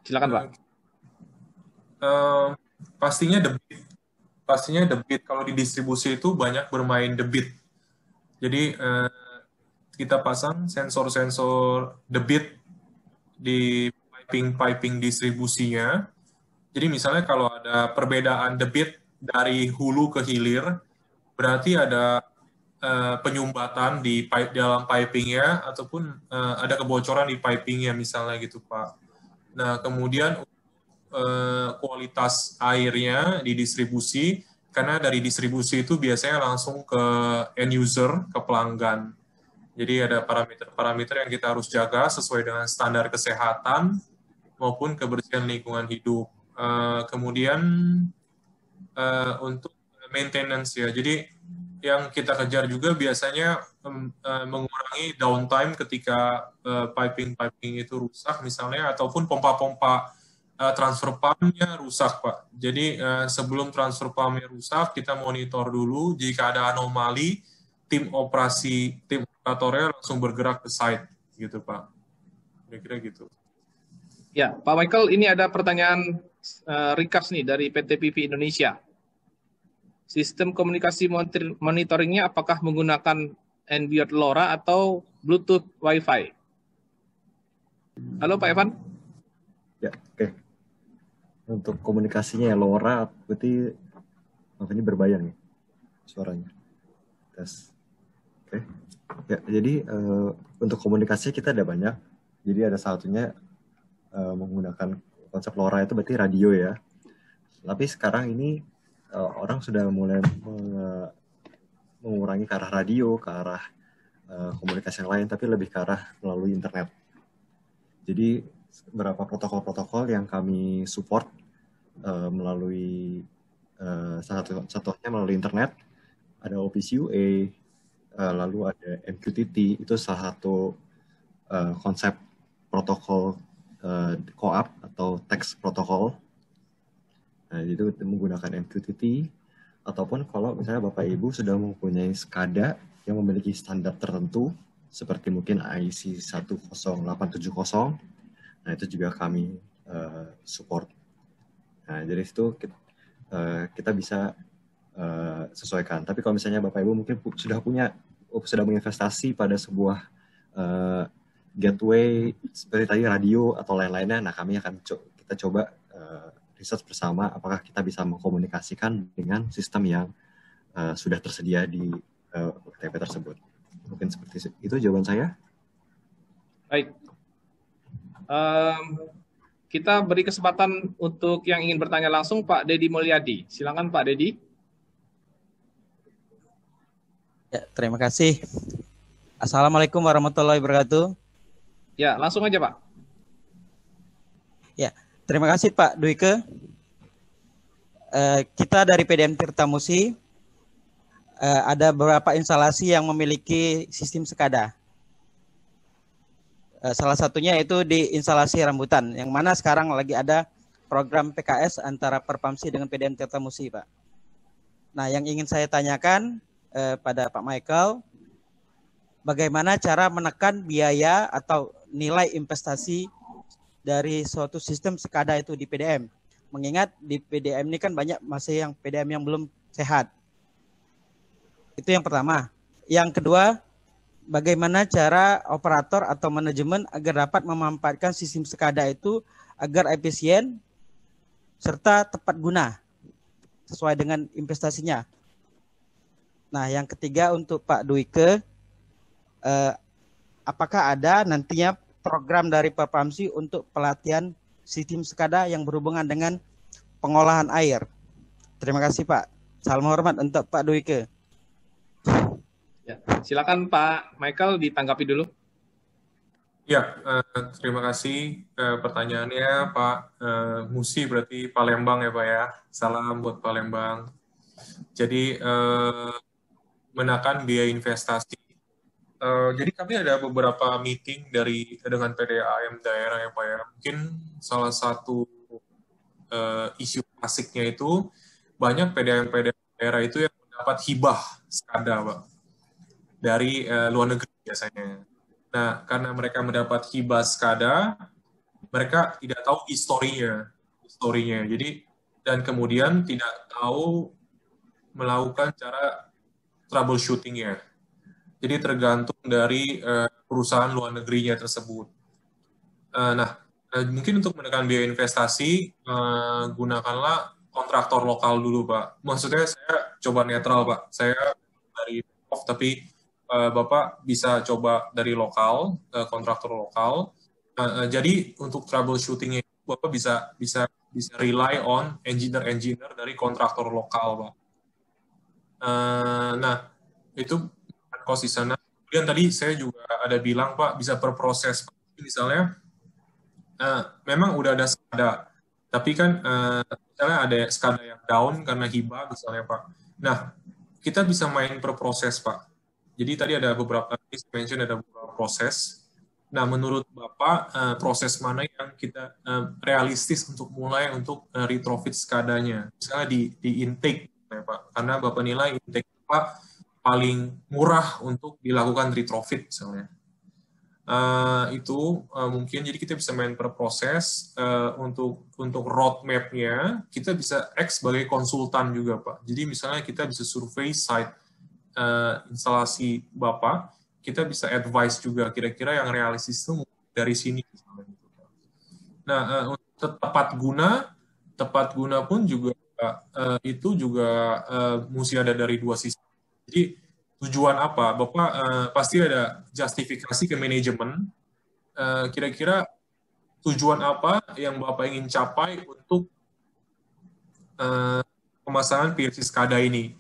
Silakan Pak. Pastinya debit. Kalau di distribusi itu banyak bermain debit. Jadi kita pasang sensor-sensor debit di piping distribusinya. Jadi misalnya kalau ada perbedaan debit dari hulu ke hilir, berarti ada penyumbatan di dalam pipingnya ataupun ada kebocoran di pipingnya misalnya gitu Pak. Nah kemudian kualitas airnya di distribusi, karena dari distribusi itu biasanya langsung ke end user, ke pelanggan. Jadi ada parameter-parameter yang kita harus jaga sesuai dengan standar kesehatan maupun kebersihan lingkungan hidup. Kemudian untuk maintenance ya, jadi yang kita kejar juga biasanya mengurangi downtime ketika piping itu rusak misalnya, ataupun pompa-pompa transfer pump-nya rusak Pak. Jadi sebelum transfer pump-nya rusak, kita monitor dulu. Jika ada anomali, tim operatornya langsung bergerak ke site gitu Pak. Kira-kira gitu. Ya, Pak Michael, ini ada pertanyaan ringkas nih dari PT PV Indonesia. Sistem komunikasi monitoringnya apakah menggunakan NB LoRa atau Bluetooth Wi-Fi? Halo Pak Evan. Ya, oke. Untuk komunikasinya ya LoRa, berarti makanya berbayang ya suaranya. Tes. Oke. Ya, jadi untuk komunikasi kita ada banyak. Jadi ada satunya menggunakan konsep LoRa itu berarti radio ya. Tapi sekarang ini orang sudah mulai mengurangi ke arah radio, ke arah komunikasi yang lain, tapi lebih ke arah melalui internet. Jadi beberapa protokol-protokol yang kami support melalui satunya melalui internet, ada Office UA, lalu ada MQTT, itu salah satu konsep protokol CoAP atau text protokol. Nah, itu menggunakan MQTT, ataupun kalau misalnya Bapak Ibu sudah mempunyai SCADA yang memiliki standar tertentu, seperti mungkin IEC 10870, nah itu juga kami support. Nah, dari situ kita bisa sesuaikan. Tapi kalau misalnya Bapak Ibu mungkin sudah menginvestasi pada sebuah gateway seperti tadi radio atau lain-lainnya, nah kami akan kita coba riset bersama apakah kita bisa mengkomunikasikan dengan sistem yang sudah tersedia di OTP tersebut. Mungkin seperti itu jawaban saya. Baik. Kita beri kesempatan untuk yang ingin bertanya langsung, Pak Dedi Mulyadi. Silakan Pak Dedi. Ya, terima kasih. Assalamualaikum warahmatullahi wabarakatuh. Ya, langsung aja Pak. Ya, terima kasih Pak Dwike. Kita dari PDM Tirtamusi ada beberapa instalasi yang memiliki sistem SCADA. Salah satunya itu di instalasi rambutan, yang mana sekarang lagi ada program PKS antara Perpamsi dengan PDM Tirtamusi, Pak. Nah, yang ingin saya tanyakan pada Pak Michael, bagaimana cara menekan biaya atau nilai investasi dari suatu sistem SCADA itu di PDM? Mengingat di PDM ini kan banyak masih yang PDM yang belum sehat. Itu yang pertama. Yang kedua, bagaimana cara operator atau manajemen agar dapat memanfaatkan sistem SCADA itu agar efisien serta tepat guna sesuai dengan investasinya. Nah, yang ketiga untuk Pak Dwike, apakah ada nantinya program dari Perpamsi untuk pelatihan sistem SCADA yang berhubungan dengan pengolahan air? Terima kasih Pak. Salam hormat untuk Pak Dwike. Ya, silakan Pak Michael ditanggapi dulu. Ya, terima kasih pertanyaannya Pak Musi, berarti Palembang ya Pak ya. Salam buat Palembang. Jadi menekan biaya investasi. Jadi kami ada beberapa meeting dengan PDAM daerah ya Pak ya. Mungkin salah satu isu klasiknya itu banyak PDAM daerah itu yang mendapat hibah SCADA Pak dari luar negeri biasanya. Nah, karena mereka mendapat hibah SCADA, mereka tidak tahu historinya. Jadi, dan kemudian tidak tahu melakukan cara troubleshooting-nya. Jadi tergantung dari perusahaan luar negerinya tersebut. Mungkin untuk menekan biaya investasi, gunakanlah kontraktor lokal dulu, Pak. Maksudnya saya coba netral, Pak. Saya dari off, tapi Bapak bisa coba dari lokal, kontraktor lokal. Jadi untuk troubleshooting-nya, Bapak bisa rely on engineer dari kontraktor lokal, Pak. Itu cost di sana. Kemudian tadi saya juga ada bilang, Pak, bisa per proses. Misalnya, memang udah ada SCADA, tapi kan misalnya ada SCADA yang down karena hibah, misalnya, Pak. Nah, kita bisa main per proses, Pak. Jadi tadi ada beberapa proses. Nah, menurut Bapak, proses mana yang kita realistis untuk mulai untuk retrofit SCADA-nya? Misalnya di intake, ya, Pak. Karena Bapak nilai intake Pak paling murah untuk dilakukan retrofit, misalnya. Itu mungkin jadi kita bisa main per proses. Untuk roadmap-nya, kita bisa act sebagai konsultan juga, Pak. Jadi misalnya kita bisa survei site instalasi Bapak, kita bisa advice juga kira-kira yang realistis itu dari sini. Nah, untuk tepat guna pun juga itu juga mesti ada dari dua sisi. Jadi tujuan apa. Bapak pasti ada justifikasi ke manajemen. Kira-kira tujuan apa yang Bapak ingin capai untuk pemasangan PLC SCADA ini.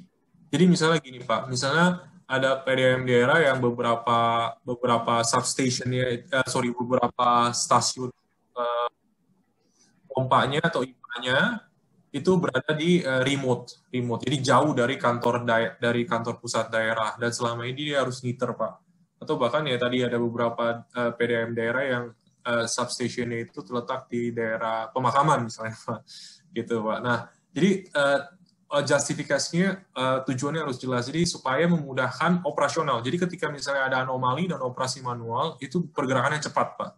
Jadi misalnya gini Pak, misalnya ada PDAM daerah yang beberapa substationnya, beberapa stasiun pompanya atau IPA-nya itu berada di remote. Jadi jauh dari kantor pusat daerah, dan selama ini dia harus ngiter Pak. Atau bahkan ya tadi ada beberapa PDAM daerah yang substationnya itu terletak di daerah pemakaman misalnya Pak. Gitu Pak. Nah, jadi justifikasinya tujuannya harus jelas. Jadi supaya memudahkan operasional. Jadi ketika misalnya ada anomali dan operasi manual, itu pergerakannya cepat Pak.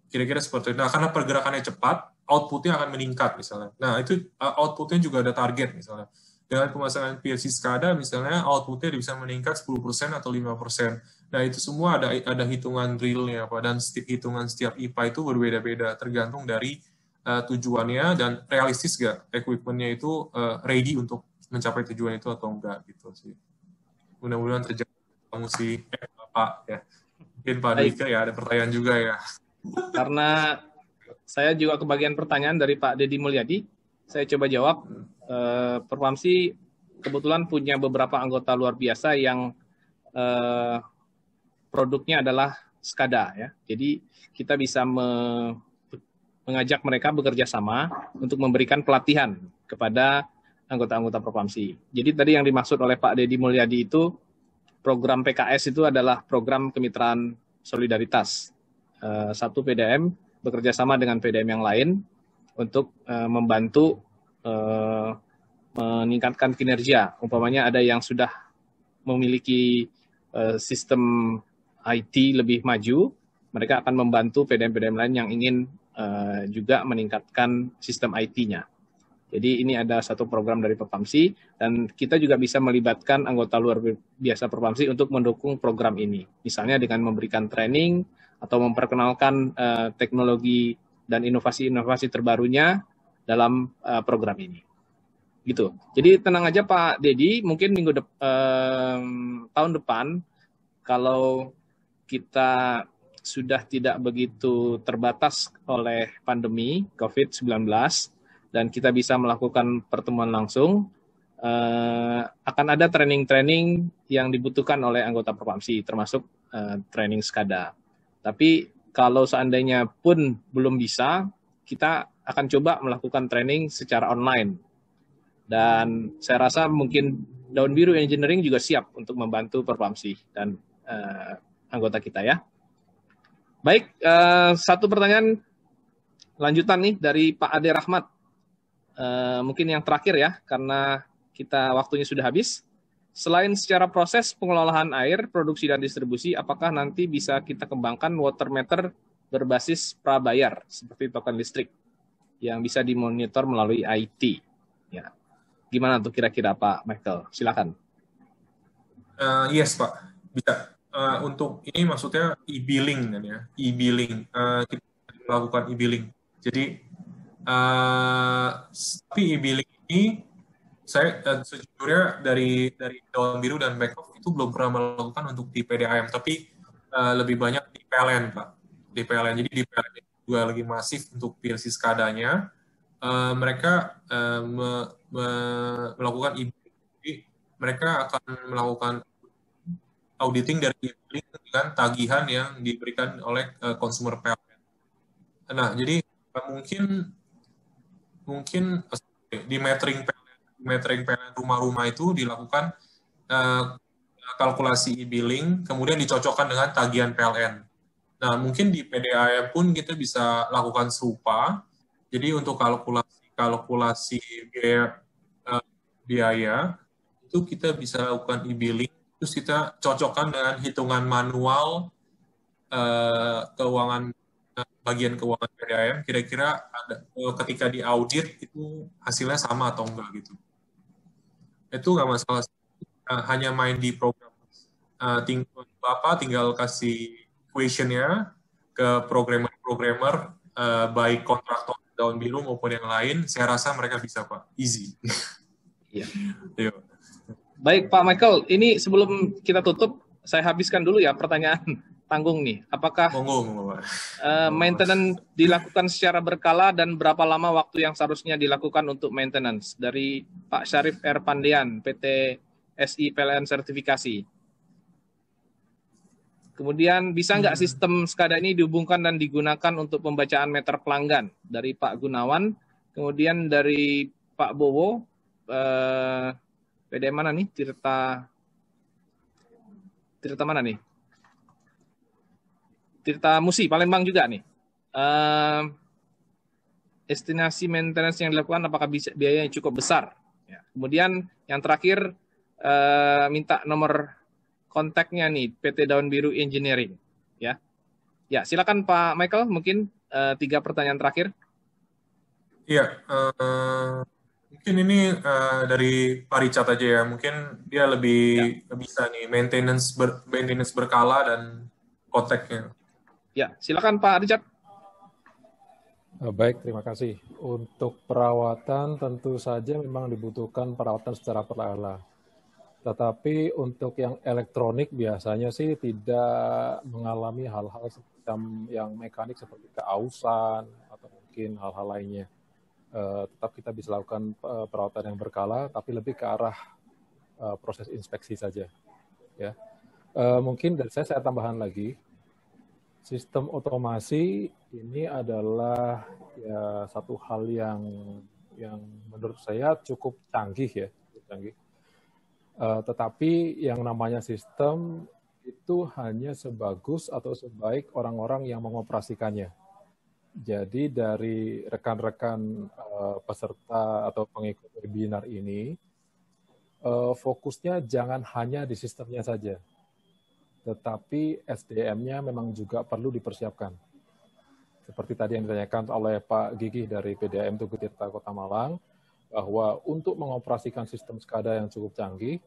Kira-kira seperti itu. Nah, karena pergerakannya cepat, outputnya akan meningkat misalnya. Nah, itu outputnya juga ada target misalnya. Dengan pemasangan PLC SCADA misalnya, outputnya bisa meningkat 10% atau 5%. Nah, itu semua ada hitungan realnya Pak. Dan hitungan setiap IPA itu berbeda-beda, tergantung dari tujuannya dan realistis gak equipment-nya itu ready untuk mencapai tujuan itu atau enggak gitu sih. Mudah-mudahan terjadi kamu sih Pak ya. Mungkin Pak Dika ya ada pertanyaan juga ya. Karena saya juga kebagian pertanyaan dari Pak Deddy Mulyadi, saya coba jawab. Perpamsi kebetulan punya beberapa anggota luar biasa yang produknya adalah SCADA ya. Jadi kita bisa mengajak mereka bekerja sama untuk memberikan pelatihan kepada anggota-anggota Perpamsi. Jadi tadi yang dimaksud oleh Pak Deddy Mulyadi itu program PKS itu adalah program kemitraan solidaritas. Satu PDAM bekerja sama dengan PDAM yang lain untuk membantu meningkatkan kinerja. Umpamanya ada yang sudah memiliki sistem IT lebih maju, mereka akan membantu PDAM-PDAM lain yang ingin juga meningkatkan sistem IT-nya. Jadi ini ada satu program dari Perpamsi, dan kita juga bisa melibatkan anggota luar biasa Perpamsi untuk mendukung program ini. Misalnya dengan memberikan training atau memperkenalkan teknologi dan inovasi-inovasi terbarunya dalam program ini. Gitu. Jadi tenang aja Pak Deddy, mungkin tahun depan kalau kita sudah tidak begitu terbatas oleh pandemi COVID-19 dan kita bisa melakukan pertemuan langsung, akan ada training-training yang dibutuhkan oleh anggota Perpamsi, termasuk training SCADA. Tapi kalau seandainya pun belum bisa, kita akan coba melakukan training secara online. Dan saya rasa mungkin Daun Biru Engineering juga siap untuk membantu Perpamsi dan anggota kita ya. Baik, satu pertanyaan lanjutan nih dari Pak Ade Rahmat. Mungkin yang terakhir ya, karena kita waktunya sudah habis. Selain secara proses pengelolaan air, produksi dan distribusi, apakah nanti bisa kita kembangkan water meter berbasis prabayar seperti token listrik yang bisa dimonitor melalui IT? Ya. Gimana tuh kira-kira Pak Michael? Silakan. Yes Pak, bisa. Untuk ini maksudnya e-billing kan ya, e-billing. Kita melakukan e-billing. Jadi, tapi e-billing ini saya sejujurnya dari Daun Biru dan Backoff itu belum pernah melakukan untuk di PDAM, tapi lebih banyak di PLN Pak. Di PLN. Jadi di PLN juga lagi masif untuk PLC SCADA-nya. Mereka melakukan e-billing. Jadi mereka akan melakukan auditing dari e-billing dengan tagihan yang diberikan oleh konsumer PLN. Nah, jadi mungkin di metering PLN rumah-rumah itu dilakukan kalkulasi e-billing, kemudian dicocokkan dengan tagihan PLN. Nah, mungkin di PDAM pun kita bisa lakukan serupa. Jadi untuk kalkulasi biaya itu kita bisa lakukan e-billing, terus kita cocokkan dengan hitungan manual bagian keuangan PDAM, kira-kira ketika diaudit itu hasilnya sama atau enggak gitu. Itu nggak masalah, hanya main di program. Bapak tinggal kasih question-nya ke programmer, baik kontraktor Daun Biru maupun yang lain, saya rasa mereka bisa Pak, easy. Iya. Baik Pak Michael, ini sebelum kita tutup, saya habiskan dulu ya pertanyaan tanggung nih. Apakah Monggo, Pak. maintenance dilakukan secara berkala dan berapa lama waktu yang seharusnya dilakukan untuk maintenance? Dari Pak Syarif R. Pandian, PT SI PLN Sertifikasi. Kemudian bisa nggak sistem SCADA ini dihubungkan dan digunakan untuk pembacaan meter pelanggan? Dari Pak Gunawan. Kemudian dari Pak Bowo, PD mana nih? Tirta mana nih? Tirta Musi, Palembang juga nih. Estimasi maintenance yang dilakukan apakah biayanya cukup besar? Ya. Kemudian yang terakhir minta nomor kontaknya nih PT Daun Biru Engineering. Ya, silakan Pak Michael, mungkin 3 pertanyaan terakhir. Iya. Mungkin ini dari Pak Richard aja ya. Mungkin dia lebih bisa nih maintenance berkala dan kontaknya. Ya, silakan Pak Richard. Baik, terima kasih. Untuk perawatan tentu saja memang dibutuhkan perawatan secara berkala. Tetapi untuk yang elektronik biasanya sih tidak mengalami hal-hal semacam yang mekanik seperti keausan atau mungkin hal-hal lainnya. Tetap kita bisa lakukan perawatan yang berkala, tapi lebih ke arah proses inspeksi saja. Ya, mungkin dari saya tambahan lagi, sistem otomasi ini adalah ya satu hal yang menurut saya cukup canggih ya, tetapi yang namanya sistem itu hanya sebagus atau sebaik orang-orang yang mengoperasikannya. Jadi dari rekan-rekan peserta atau pengikut webinar ini, fokusnya jangan hanya di sistemnya saja, tetapi SDM-nya memang juga perlu dipersiapkan. Seperti tadi yang ditanyakan oleh Pak Gigih dari PDAM Tugu Tirta Kota Malang, bahwa untuk mengoperasikan sistem SCADA yang cukup canggih,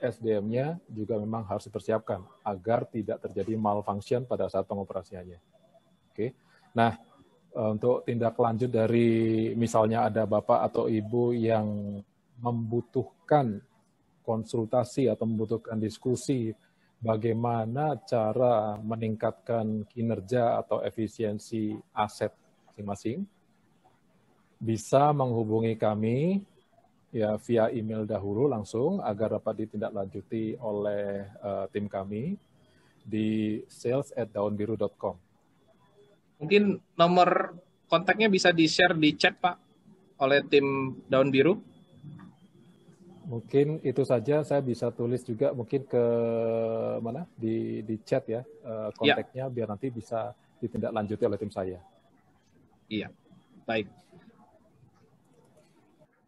SDM-nya juga memang harus dipersiapkan agar tidak terjadi malfunction pada saat pengoperasiannya. Oke. Nah, untuk tindak lanjut dari misalnya ada Bapak atau Ibu yang membutuhkan konsultasi atau membutuhkan diskusi bagaimana cara meningkatkan kinerja atau efisiensi aset masing-masing, bisa menghubungi kami ya via email dahulu langsung agar dapat ditindaklanjuti oleh tim kami di sales@daunbiru.com. Mungkin nomor kontaknya bisa di-share di chat, Pak, oleh tim Daun Biru. Mungkin itu saja, saya bisa tulis juga mungkin ke mana di chat ya, kontaknya biar nanti bisa ditindaklanjuti oleh tim saya. Iya, baik.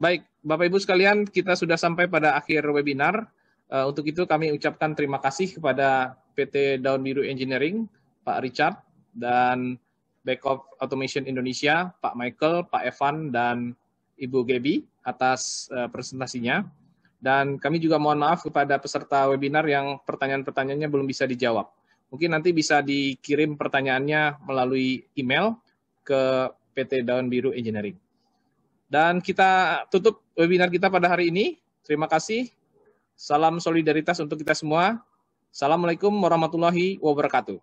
Baik, Bapak Ibu sekalian, kita sudah sampai pada akhir webinar. Untuk itu kami ucapkan terima kasih kepada PT Daun Biru Engineering, Pak Richard, dan Back of Automation Indonesia, Pak Michael, Pak Evan, dan Ibu Gaby atas presentasinya. Dan kami juga mohon maaf kepada peserta webinar yang pertanyaan-pertanyaannya belum bisa dijawab. Mungkin nanti bisa dikirim pertanyaannya melalui email ke PT Daun Biru Engineering. Dan kita tutup webinar kita pada hari ini. Terima kasih. Salam solidaritas untuk kita semua. Assalamualaikum warahmatullahi wabarakatuh.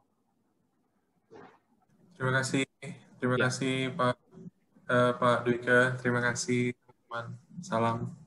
Terima kasih Pak Dwika. Terima kasih teman-teman. Salam.